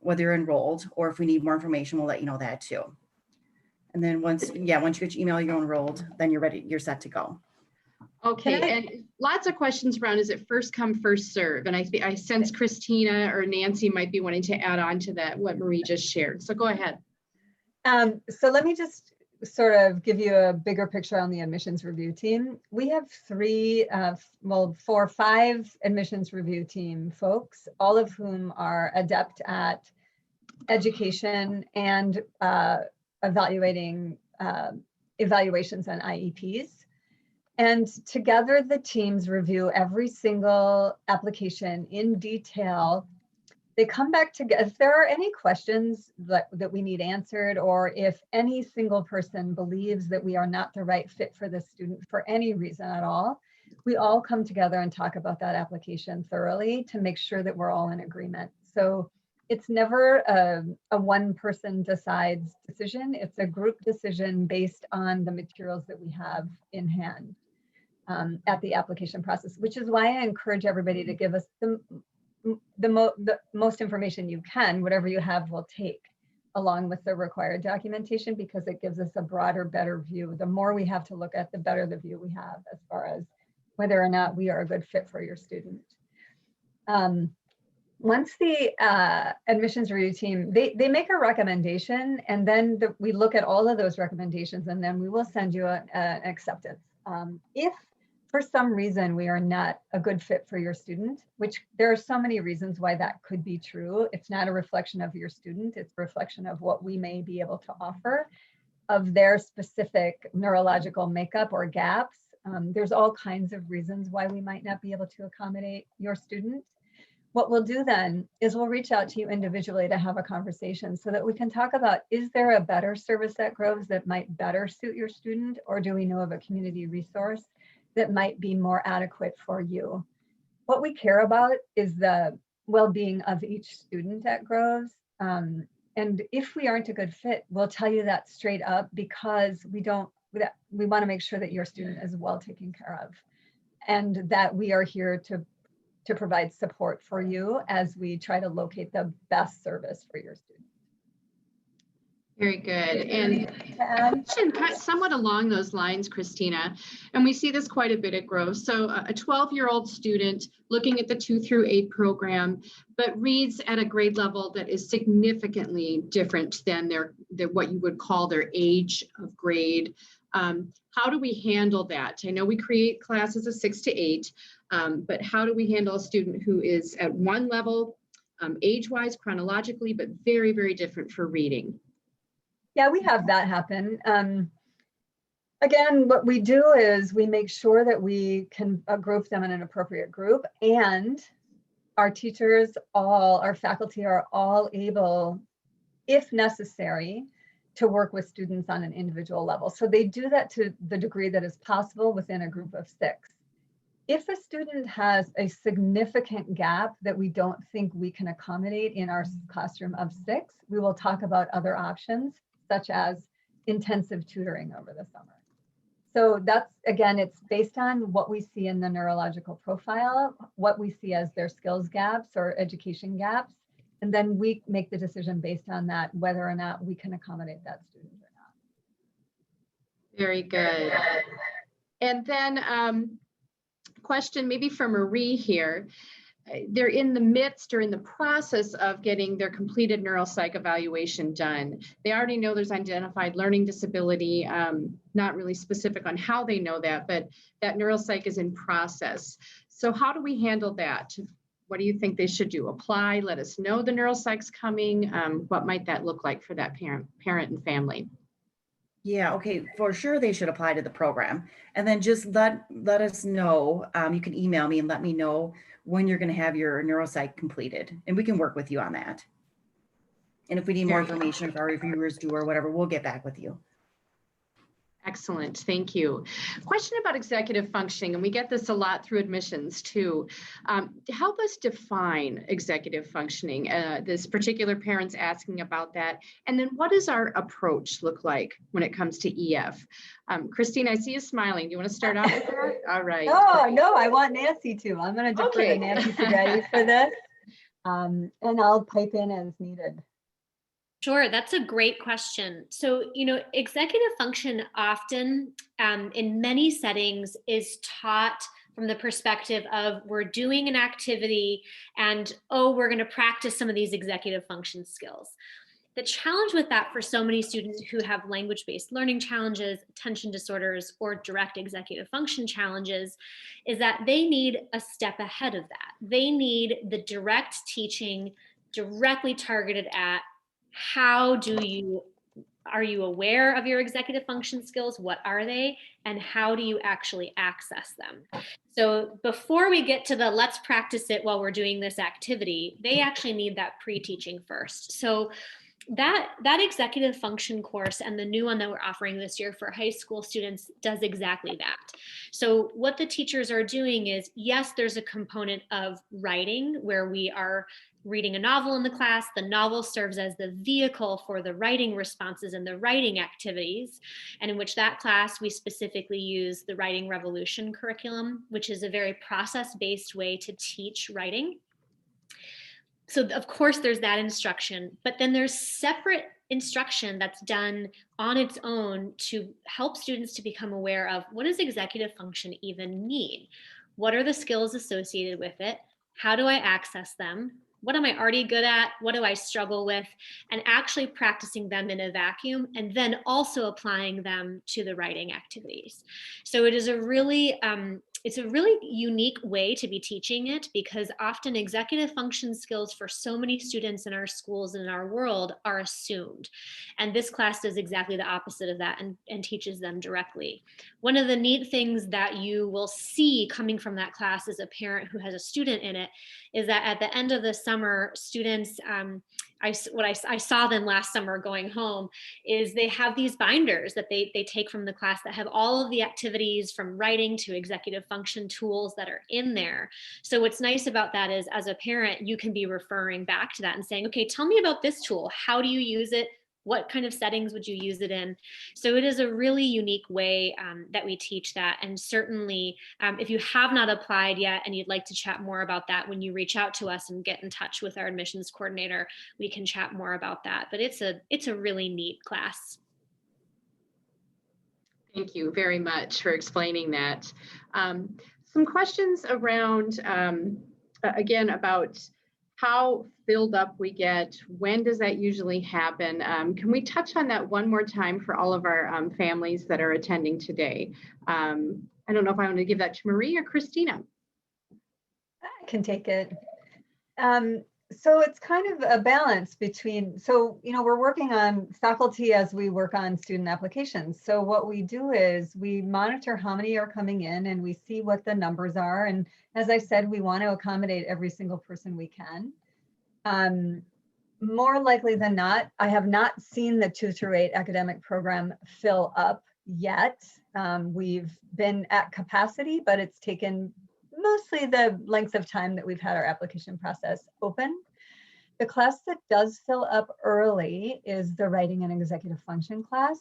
S5: whether you're enrolled, or if we need more information, we'll let you know that too. And then once you get your email, you're enrolled, then you're ready, you're set to go.
S1: Okay, and lots of questions around, is it first come, first serve? And I sense Christina or Nancy might be wanting to add on to that, what Marie just shared. So go ahead.
S4: So let me just sort of give you a bigger picture on the admissions review team. We have 4 or 5 admissions review team folks, all of whom are adept at education and evaluating evaluations on IEPs. And together the teams review every single application in detail. They come back together. If there are any questions that we need answered, or if any single person believes that we are not the right fit for the student for any reason at all, we all come together and talk about that application thoroughly to make sure that we're all in agreement. So it's never a one person decides decision. It's a group decision based on the materials that we have in hand at the application process, which is why I encourage everybody to give us the most information you can. Whatever you have, we'll take along with the required documentation, because it gives us a broader, better view. The more we have to look at, the better the view we have as far as whether or not we are a good fit for your student. Once the admissions review team, they make a recommendation, and then we look at all of those recommendations, and then we will send you an acceptance. If for some reason we are not a good fit for your student, which there are so many reasons why that could be true. It's not a reflection of your student, it's a reflection of what we may be able to offer, of their specific neurological makeup or gaps. There's all kinds of reasons why we might not be able to accommodate your student. What we'll do then is we'll reach out to you individually to have a conversation so that we can talk about, is there a better service at Groves that might better suit your student, or do we know of a community resource that might be more adequate for you? What we care about is the well-being of each student at Groves. And if we aren't a good fit, we'll tell you that straight up, because we want to make sure that your student is well taken care of, and that we are here to provide support for you as we try to locate the best service for your student.
S1: Very good. And somewhat along those lines, Christina, and we see this quite a bit at Groves. So a 12-year-old student looking at the 2 through 8 program, but reads at a grade level that is significantly different than what you would call their age of grade. How do we handle that? I know we create classes of 6 to 8, but how do we handle a student who is at one level, age-wise, chronologically, but very, very different for reading?
S4: Yeah, we have that happen. Again, what we do is we make sure that we can group them in an appropriate group, and our teachers, our faculty are all able, if necessary, to work with students on an individual level. So they do that to the degree that is possible within a group of 6. If a student has a significant gap that we don't think we can accommodate in our classroom of 6, we will talk about other options, such as intensive tutoring over the summer. So that's, again, it's based on what we see in the neurological profile, what we see as their skills gaps or education gaps, and then we make the decision based on that, whether or not we can accommodate that student or not.
S1: Very good. And then question maybe for Marie here. they're in the midst or in the process of getting their completed neuropsych evaluation done. They already know there's identified learning disability, not really specific on how they know that, but that neuropsych is in process. So how do we handle that? What do you think they should do? Apply, let us know the neuropsych's coming. What might that look like for that parent and family?
S5: Yeah, okay, for sure they should apply to the program. And then just let us know. You can email me and let me know when you're going to have your neuropsych completed, and we can work with you on that. And if we need more information, if our reviewers do or whatever, we'll get back with you.
S1: Excellent, thank you. Question about executive functioning, and we get this a lot through admissions too. Help us define executive functioning. This particular parent's asking about that. And then what does our approach look like when it comes to EF? Christine, I see you smiling. Do you want to start off with that? All right.
S4: No, I want Nancy to. I'm going to defer to Nancy Sigretti for this. And I'll pipe in as needed.
S2: Sure, that's a great question. So, executive function often in many settings is taught from the perspective of we're doing an activity and, we're going to practice some of these executive function skills. The challenge with that for so many students who have language-based learning challenges, attention disorders, or direct executive function challenges is that they need a step ahead of that. They need the direct teaching directly targeted at are you aware of your executive function skills? What are they? And how do you actually access them? So before we get to the let's practice it while we're doing this activity, they actually need that pre-teaching first. So that executive function course and the new one that we're offering this year for high school students does exactly that. So what the teachers are doing is, yes, there's a component of writing where we are reading a novel in the class. The novel serves as the vehicle for the writing responses and the writing activities, and in which that class we specifically use the Writing Revolution curriculum, which is a very process-based way to teach writing. So of course there's that instruction, but then there's separate instruction that's done on its own to help students to become aware of what does executive function even mean? What are the skills associated with it? How do I access them? What am I already good at? What do I struggle with? And actually practicing them in a vacuum and then also applying them to the writing activities. So it is it's a really unique way to be teaching it, because often executive function skills for so many students in our schools and in our world are assumed. And this class does exactly the opposite of that and teaches them directly. One of the neat things that you will see coming from that class as a parent who has a student in it is that at the end of the summer, students, I saw them last summer going home, is they have these binders that they take from the class that have all of the activities from writing to executive function tools that are in there. So what's nice about that is, as a parent, you can be referring back to that and saying, okay, tell me about this tool. How do you use it? What kind of settings would you use it in? So it is a really unique way that we teach that. And certainly if you have not applied yet and you'd like to chat more about that, when you reach out to us and get in touch with our admissions coordinator, we can chat more about that. But it's a really neat class.
S1: Thank you very much for explaining that. Some questions around, again, about how filled up we get. When does that usually happen? Can we touch on that one more time for all of our families that are attending today? I don't know if I want to give that to Marie or Christina.
S4: I can take it. So it's kind of a balance between, we're working on faculty as we work on student applications. So what we do is we monitor how many are coming in and we see what the numbers are. And as I said, we want to accommodate every single person we can. More likely than not, I have not seen the 2-8 academic program fill up yet. We've been at capacity, but it's taken mostly the length of time that we've had our application process open. The class that does fill up early is the writing and executive function class.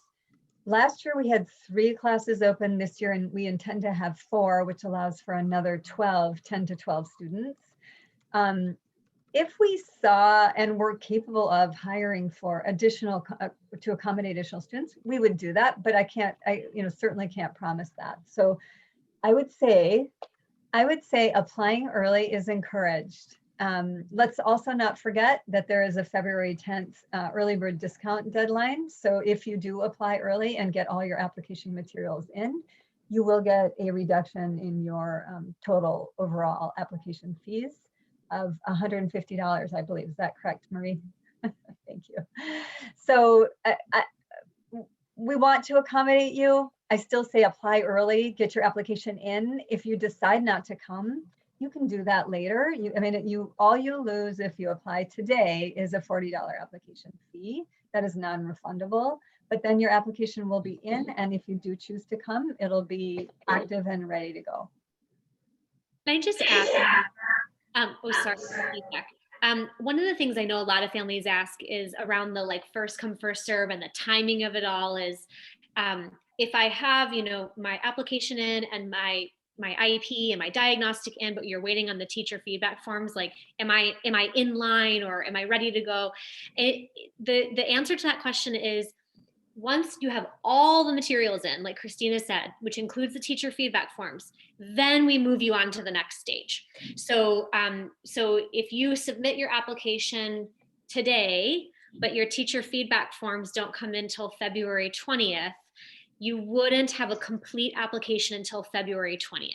S4: Last year we had 3 classes open. This year, and we intend to have 4, which allows for another 10 to 12 students. If we saw and were capable of hiring for additional, to accommodate additional students, we would do that, but I certainly can't promise that. So I would say, I would say applying early is encouraged. Let's also not forget that there is a February 10th early bird discount deadline. So if you do apply early and get all your application materials in, you will get a reduction in your total overall application fees of $150, I believe. Is that correct, Marie? Thank you. So we want to accommodate you. I still say apply early, get your application in. If you decide not to come, you can do that later. All you lose if you apply today is a $40 application fee. That is non-refundable, but then your application will be in, and if you do choose to come, it'll be active and ready to go.
S2: Can I just ask? Oh, sorry. One of the things I know a lot of families ask is around the like first come first serve, and the timing of it all is, if I have, my application in and my IEP and my diagnostic in, but you're waiting on the teacher feedback forms, like, am I in line, or am I ready to go? The answer to that question is, once you have all the materials in, like Christina said, which includes the teacher feedback forms, then we move you on to the next stage. So if you submit your application today, but your teacher feedback forms don't come in till February 20th, you wouldn't have a complete application until February 20th.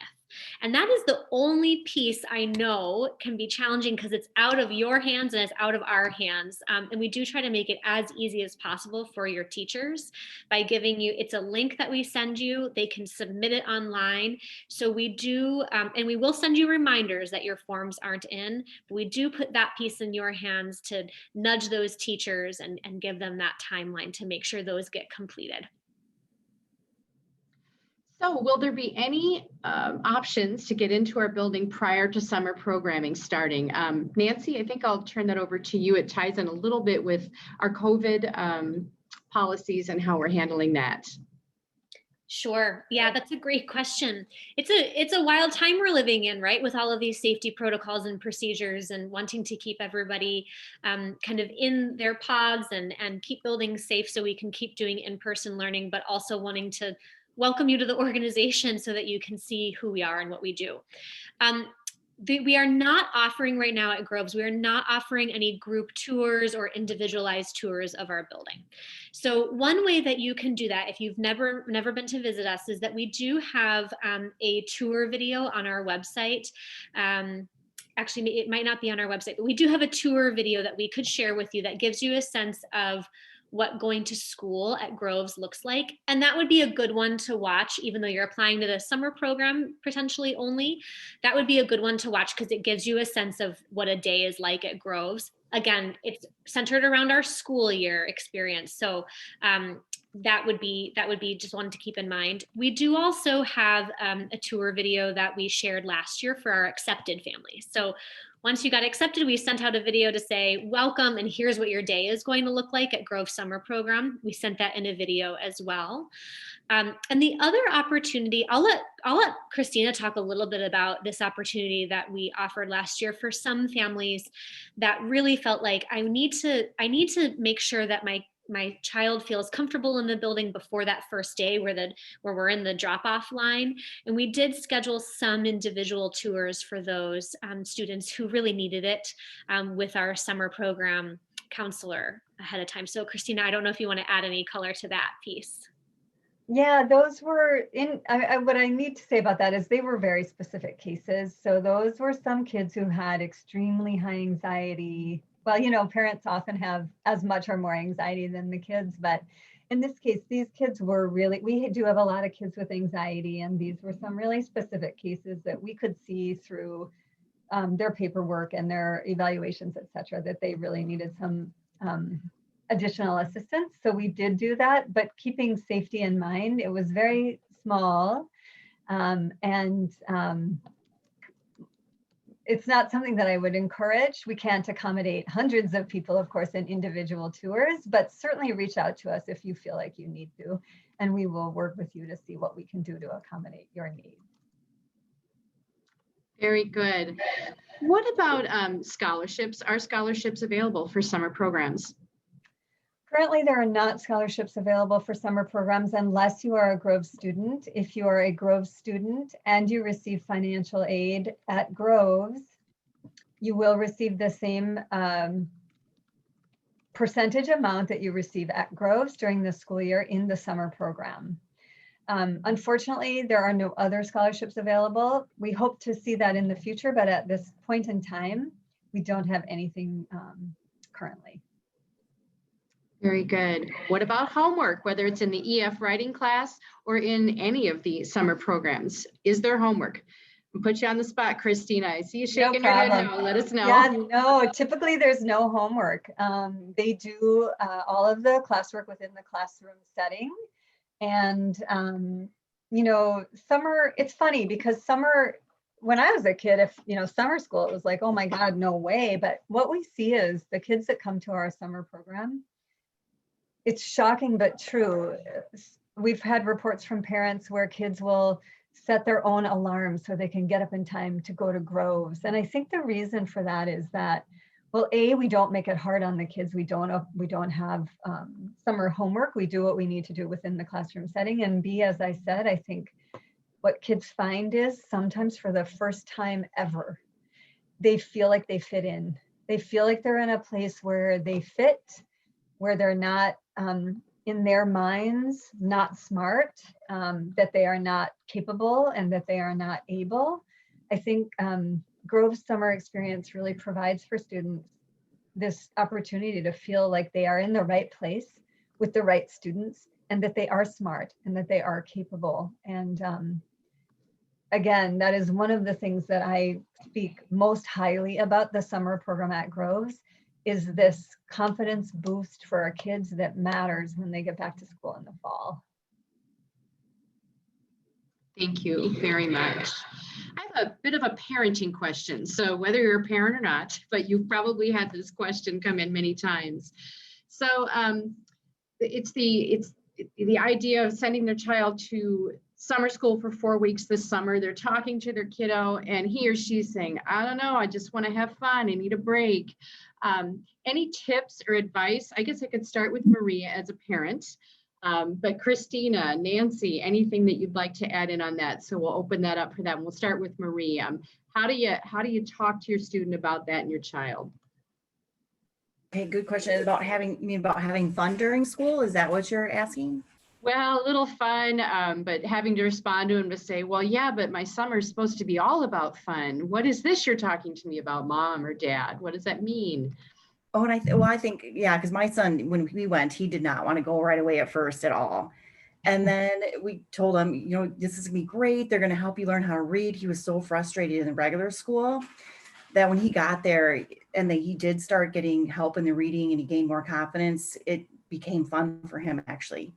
S2: And that is the only piece I know can be challenging, because it's out of your hands and it's out of our hands. And we do try to make it as easy as possible for your teachers by giving you, it's a link that we send you. They can submit it online. So we do, and we will send you reminders that your forms aren't in, but we do put that piece in your hands to nudge those teachers and give them that timeline to make sure those get completed.
S1: So will there be any options to get into our building prior to summer programming starting? Nancy, I think I'll turn that over to you. It ties in a little bit with our COVID policies and how we're handling that.
S2: Sure. Yeah, that's a great question. It's a wild time we're living in, right? With all of these safety protocols and procedures, and wanting to keep everybody kind of in their pods and keep buildings safe so we can keep doing in-person learning, but also wanting to welcome you to the organization so that you can see who we are and what we do. We are not offering right now at Groves, we are not offering any group tours or individualized tours of our building. So one way that you can do that, if you've never been to visit us, is that we do have a tour video on our website. Actually, it might not be on our website, but we do have a tour video that we could share with you that gives you a sense of what going to school at Groves looks like. And that would be a good one to watch, even though you're applying to the summer program potentially only. That would be a good one to watch because it gives you a sense of what a day is like at Groves. Again, it's centered around our school year experience. So that would be just one to keep in mind. We do also have a tour video that we shared last year for our accepted families. So once you got accepted, we sent out a video to say, welcome, and here's what your day is going to look like at Grove Summer Program. We sent that in a video as well. And the other opportunity, I'll let Christina talk a little bit about this opportunity that we offered last year for some families that really felt like I need to make sure that my child feels comfortable in the building before that first day where we're in the drop-off line. And we did schedule some individual tours for those students who really needed it with our summer program counselor ahead of time. So Christina, I don't know if you want to add any color to that piece.
S4: Yeah, those were what I need to say about that is they were very specific cases. So those were some kids who had extremely high anxiety. Well, parents often have as much or more anxiety than the kids, but in this case, these kids were we do have a lot of kids with anxiety, and these were some really specific cases that we could see through their paperwork and their evaluations, et cetera, that they really needed some additional assistance. So we did do that, but keeping safety in mind. It was very small, it's not something that I would encourage. We can't accommodate hundreds of people, of course, in individual tours, but certainly reach out to us if you feel like you need to, and we will work with you to see what we can do to accommodate your needs.
S1: Very good. What about scholarships? Are scholarships available for summer programs?
S4: Currently, there are not scholarships available for summer programs unless you are a Groves student. If you are a Groves student and you receive financial aid at Groves, you will receive the same percentage amount that you receive at Groves during the school year in the summer program. Unfortunately, there are no other scholarships available. We hope to see that in the future, but at this point in time, we don't have anything currently.
S1: Very good. What about homework, whether it's in the EF writing class or in any of the summer programs? Is there homework? I'll put you on the spot, Christina. I see you shaking your head now. Let us know.
S4: Yeah, no, typically there's no homework. They do all of the classwork within the classroom setting. And, you know, summer, it's funny because summer, when I was a kid, if, you know, summer school, it was like, oh my God, no way. But what we see is the kids that come to our summer program, it's shocking but true. We've had reports from parents where kids will set their own alarms so they can get up in time to go to Groves. And I think the reason for that is that, well, A, we don't make it hard on the kids. We don't have summer homework. We do what we need to do within the classroom setting. And B, as I said, I think what kids find is sometimes for the first time ever, they feel like they fit in. They feel like they're in a place where they fit, where they're not in their minds, not smart, that they are not capable and that they are not able. I think Grove's summer experience really provides for students this opportunity to feel like they are in the right place with the right students and that they are smart and that they are capable. And again, that is one of the things that I speak most highly about the summer program at Groves, is this confidence boost for our kids that matters when they get back to school in the fall.
S1: Thank you very much. I have a bit of a parenting question. So whether you're a parent or not, but you've probably had this question come in many times. So it's the idea of sending their child to summer school for 4 weeks this summer. They're talking to their kiddo and he or she's saying, I don't know, I just want to have fun. I need a break. Any tips or advice? I guess I could start with Maria as a parent. But Christina, Nancy, anything that you'd like to add in on that? So we'll open that up for them. We'll start with Maria. How do you talk to your student about that and your child?
S5: Okay, good question. About having fun during school? Is that what you're asking?
S1: Well, a little fun, but having to respond to him to say, well, yeah, but my summer is supposed to be all about fun. What is this you're talking to me about, mom or dad? What does that mean?
S5: Oh, and I think, yeah, because my son, when we went, he did not want to go right away at first at all. And then we told him, you know, this is gonna be great. They're gonna help you learn how to read. He was so frustrated in the regular school that when he got there and he did start getting help in the reading and he gained more confidence, it became fun for him actually.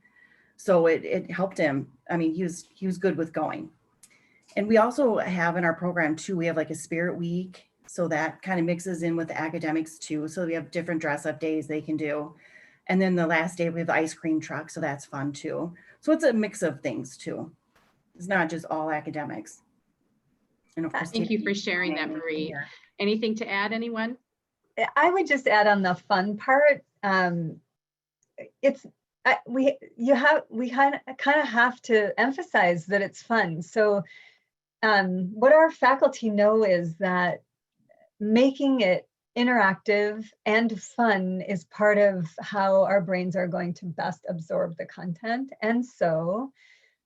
S5: So it helped him. I mean, he was good with going. And we also have in our program too, we have like a spirit week. So that kind of mixes in with the academics too. So we have different dress up days they can do. And then the last day we have the ice cream truck. So that's fun too. So it's a mix of things too. It's not just all academics. And of course,
S1: thank you for sharing that, Marie. Anything to add, anyone?
S4: I would just add on the fun part. We kind of have to emphasize that it's fun. So what our faculty know is that making it interactive and fun is part of how our brains are going to best absorb the content. And so,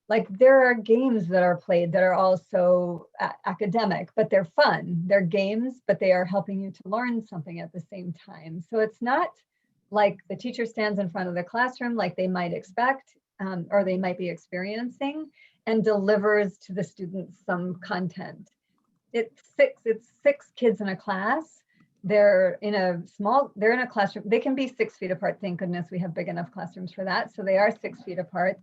S4: like, there are games that are played that are also academic, but they're fun. They're games, but they are helping you to learn something at the same time. So it's not like the teacher stands in front of the classroom like they might expect or they might be experiencing and delivers to the students some content. It's six kids in a class. They're in a classroom. They can be 6 feet apart. Thank goodness we have big enough classrooms for that. So they are 6 feet apart.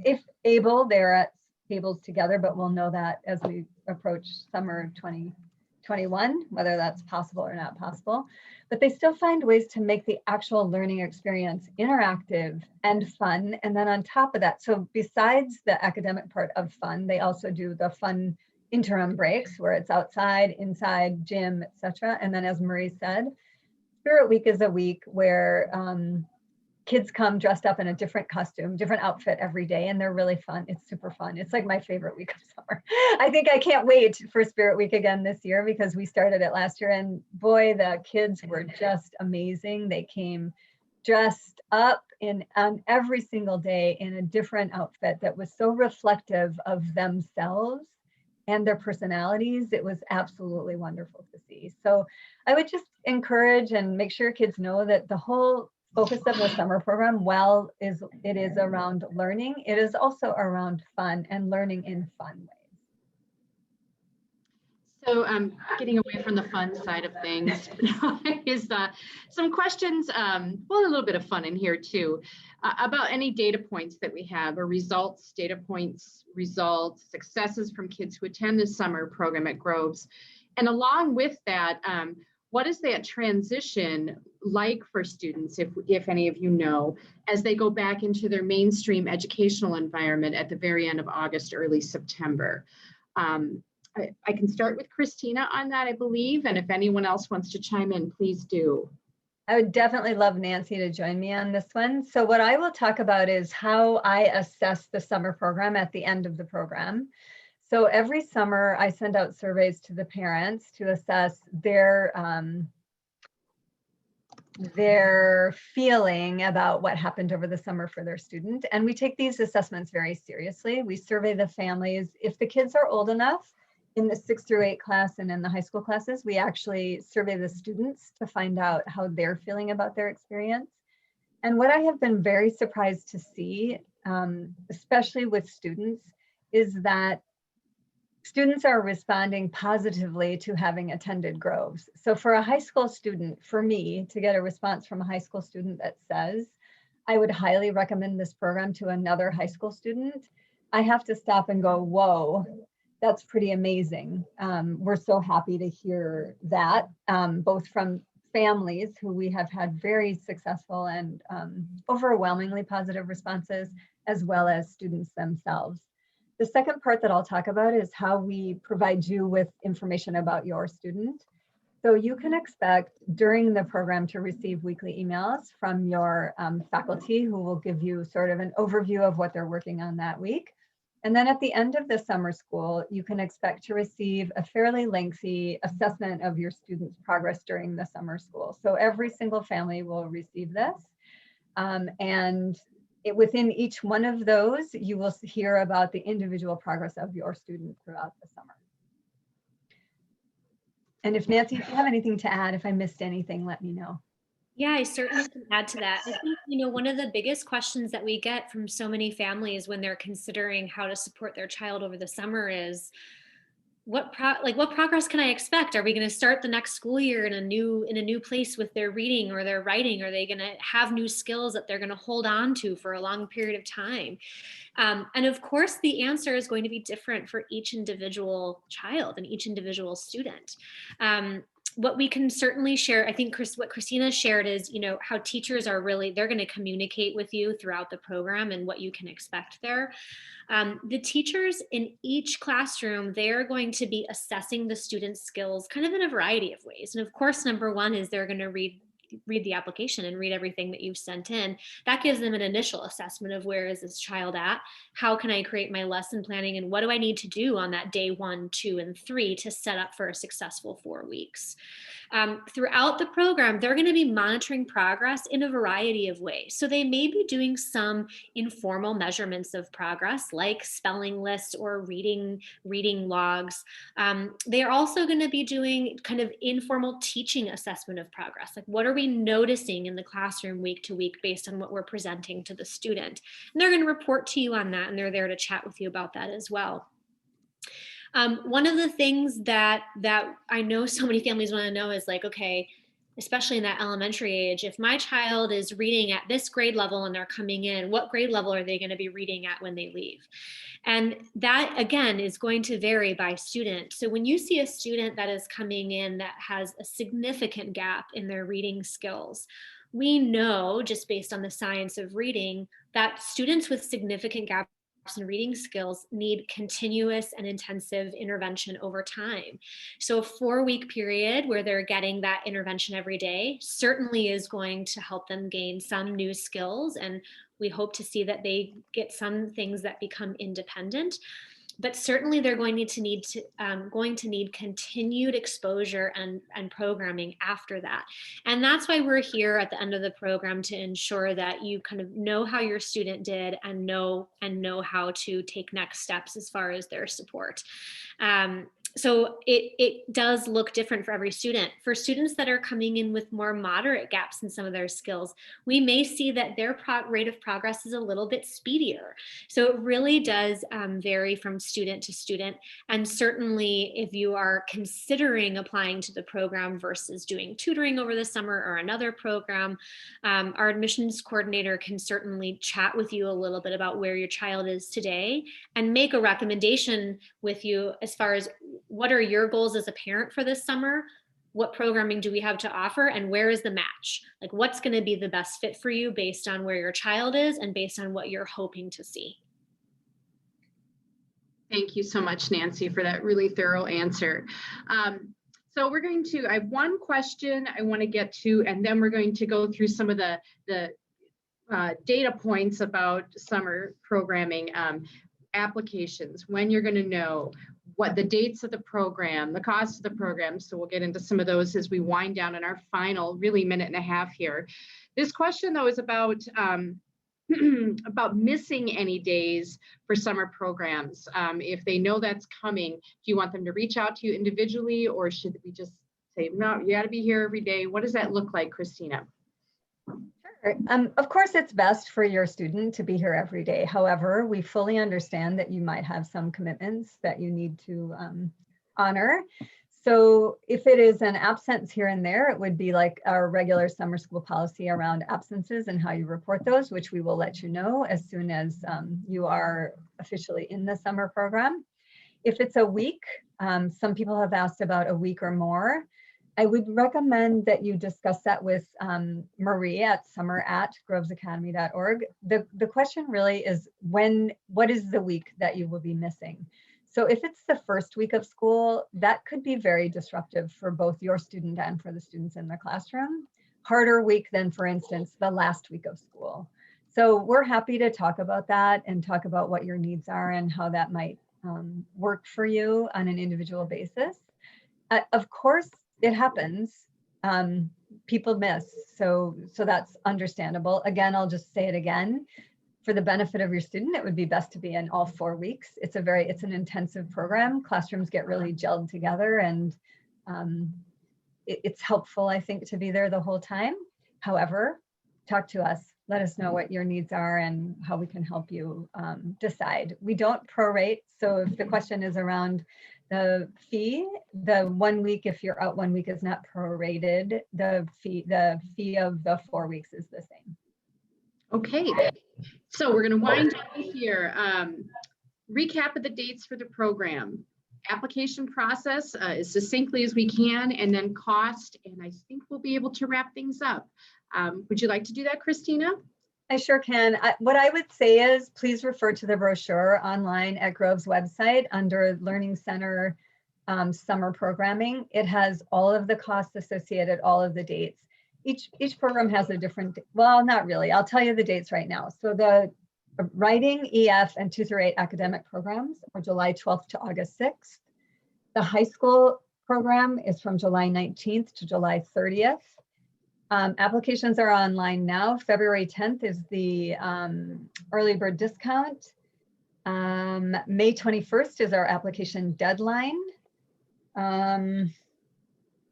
S4: If able, they're at tables together, but we'll know that as we approach summer 2021, whether that's possible or not possible. But they still find ways to make the actual learning experience interactive and fun. And then on top of that, so besides the academic part of fun, they also do the fun interim breaks where it's outside, inside, gym, etc. And then as Marie said, Spirit Week is a week where kids come dressed up in a different costume, different outfit every day, and they're really fun. It's super fun. It's like my favorite week of summer. I think I can't wait for Spirit Week again this year because we started it last year, and boy, the kids were just amazing. They came dressed up on every single day in a different outfit that was so reflective of themselves and their personalities. It was absolutely wonderful to see. So I would just encourage and make sure kids know that the whole focus of the summer program, while it is around learning, it is also around fun and learning in fun ways.
S1: So getting away from the fun side of things is some questions, well, a little bit of fun in here too, about any data points that we have, or results, data points, results, successes from kids who attend the summer program at Groves. And along with that, what is that transition like for students, if any of you know, as they go back into their mainstream educational environment at the very end of August, early September? I can start with Christina on that, I believe, and if anyone else wants to chime in, please do.
S4: I would definitely love Nancy to join me on this one. So what I will talk about is how I assess the summer program at the end of the program. So every summer I send out surveys to the parents to assess their feeling about what happened over the summer for their student. And we take these assessments very seriously. We survey the families. If the kids are old enough, in the 6th through 8th class and in the high school classes, we actually survey the students to find out how they're feeling about their experience. And what I have been very surprised to see, especially with students, is that students are responding positively to having attended Groves. So for a high school student, for me, to get a response from a high school student that says, I would highly recommend this program to another high school student, I have to stop and go, whoa, that's pretty amazing. We're so happy to hear that, both from families who we have had very successful and overwhelmingly positive responses, as well as students themselves. The second part that I'll talk about is how we provide you with information about your student. So you can expect during the program to receive weekly emails from your faculty, who will give you sort of an overview of what they're working on that week. And then at the end of the summer school, you can expect to receive a fairly lengthy assessment of your student's progress during the summer school. So every single family will receive this. Within each one of those, you will hear about the individual progress of your student throughout the summer. And if Nancy, if you have anything to add, if I missed anything, let me know.
S2: Yeah, I certainly can add to that. I think, one of the biggest questions that we get from so many families when they're considering how to support their child over the summer is, what progress can I expect? Are we going to start the next school year in a new place with their reading or their writing? Are they going to have new skills that they're going to hold on to for a long period of time? And of course, the answer is going to be different for each individual child and each individual student. What we can certainly share, I think what Christina shared is, how teachers are they're going to communicate with you throughout the program and what you can expect there. The teachers in each classroom, they're going to be assessing the students' skills kind of in a variety of ways. And of course, number one is they're going to read the application and read everything that you've sent in. That gives them an initial assessment of where is this child at? How can I create my lesson planning? And what do I need to do on that day 1, 2, and 3 to set up for a successful 4 weeks? Throughout the program, they're going to be monitoring progress in a variety of ways. So they may be doing some informal measurements of progress, like spelling lists or reading logs. They are also going to be doing kind of informal teaching assessment of progress. Like, what are we noticing in the classroom week to week based on what we're presenting to the student? And they're going to report to you on that, and they're there to chat with you about that as well. One of the things that I know so many families want to know is like, okay, especially in that elementary age, if my child is reading at this grade level and they're coming in, what grade level are they going to be reading at when they leave? And that, again, is going to vary by student. So when you see a student that is coming in that has a significant gap in their reading skills, we know, just based on the science of reading, that students with significant gaps and reading skills need continuous and intensive intervention over time. So a 4-week period where they're getting that intervention every day certainly is going to help them gain some new skills. And we hope to see that they get some things that become independent. But certainly they're going to need continued exposure and programming after that. And that's why we're here at the end of the program, to ensure that you kind of know how your student did and know how to take next steps as far as their support. So it does look different for every student. For students that are coming in with more moderate gaps in some of their skills, we may see that their rate of progress is a little bit speedier. So it really does vary from student to student. And certainly if you are considering applying to the program versus doing tutoring over the summer or another program, our admissions coordinator can certainly chat with you a little bit about where your child is today and make a recommendation with you as far as what are your goals as a parent for this summer? What programming do we have to offer, and where is the match? Like, what's going to be the best fit for you based on where your child is and based on what you're hoping to see?
S1: Thank you so much, Nancy, for that really thorough answer. So I have one question I want to get to, and then we're going to go through some of the data points about summer programming applications, when you're going to know what the dates of the program, the cost of the program. So we'll get into some of those as we wind down in our final really minute and a half here. This question though is about about missing any days for summer programs. If they know that's coming, do you want them to reach out to you individually, or should we just say, no, you got to be here every day? What does that look like, Christina?
S4: Sure. Of course, it's best for your student to be here every day. However, we fully understand that you might have some commitments that you need to honor. So if it is an absence here and there, it would be like our regular summer school policy around absences and how you report those, which we will let you know as soon as you are officially in the summer program. If it's a week, some people have asked about a week or more. I would recommend that you discuss that with Marie at summer@grovesacademy.org. The question really is what is the week that you will be missing? So if it's the first week of school, that could be very disruptive for both your student and for the students in the classroom. Harder week than, for instance, the last week of school. So we're happy to talk about that and talk about what your needs are and how that might work for you on an individual basis. Of course, it happens. People miss, so that's understandable. Again, I'll just say it again. For the benefit of your student, it would be best to be in all 4 weeks. It's an intensive program. Classrooms get really gelled together, and it's helpful, I think, to be there the whole time. However, talk to us. Let us know what your needs are and how we can help you decide. We don't prorate, so if the question is around the fee, the 1 week, if you're out 1 week, is not prorated. The fee of the 4 weeks is the same.
S1: Okay, so we're going to wind down here. Recap of the dates for the program. Application process as succinctly as we can, and then cost, and I think we'll be able to wrap things up. Would you like to do that, Christina?
S4: I sure can. What I would say is please refer to the brochure online at Grove's website under Learning Center summer programming. It has all of the costs associated, all of the dates. Each program has a different, well, not really. I'll tell you the dates right now. So the Writing, EF, and 2 through 8 academic programs are July 12th to August 6th. The high school program is from July 19th to July 30th. Applications are online now. February 10th is the early bird discount. May 21st is our application deadline.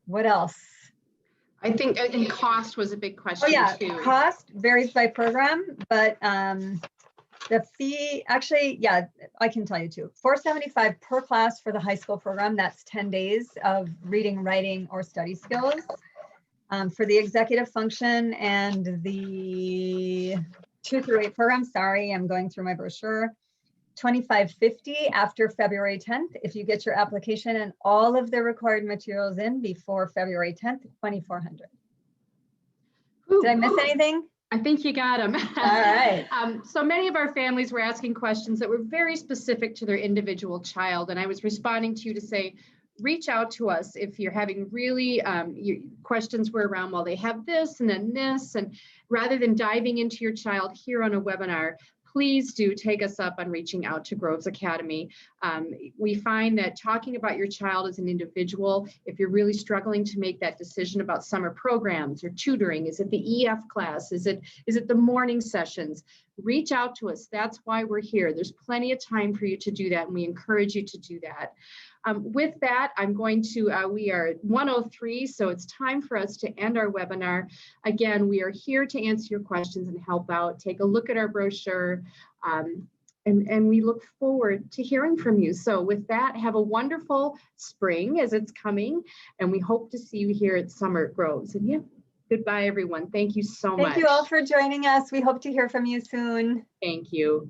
S4: What else?
S1: I think and cost was a big question too.
S4: Cost varies by program, but the fee, actually, yeah, I can tell you too. $475 per class for the high school program. That's 10 days of reading, writing, or study skills. For the executive function and the 2 through 8 program, sorry, I'm going through my brochure, $25.50 after February 10th. If you get your application and all of the required materials in before February 10th, $2,400. Did I miss anything?
S1: I think you got them.
S4: All right.
S1: So many of our families were asking questions that were very specific to their individual child. And I was responding to you to say, reach out to us if you're having really your questions were around, well, they have this and then this. And rather than diving into your child here on a webinar, please do take us up on reaching out to Groves Academy. We find that talking about your child as an individual, if you're really struggling to make that decision about summer programs or tutoring, is it the EF class? Is it the morning sessions? Reach out to us. That's why we're here. There's plenty of time for you to do that, and we encourage you to do that. With that, I'm going to, we are at 1:03, so it's time for us to end our webinar. Again, we are here to answer your questions and help out. Take a look at our brochure, and we look forward to hearing from you. So with that, have a wonderful spring as it's coming, and we hope to see you here at Summer at Groves. And yeah, goodbye, everyone. Thank you so much.
S4: Thank you all for joining us. We hope to hear from you soon.
S1: Thank you.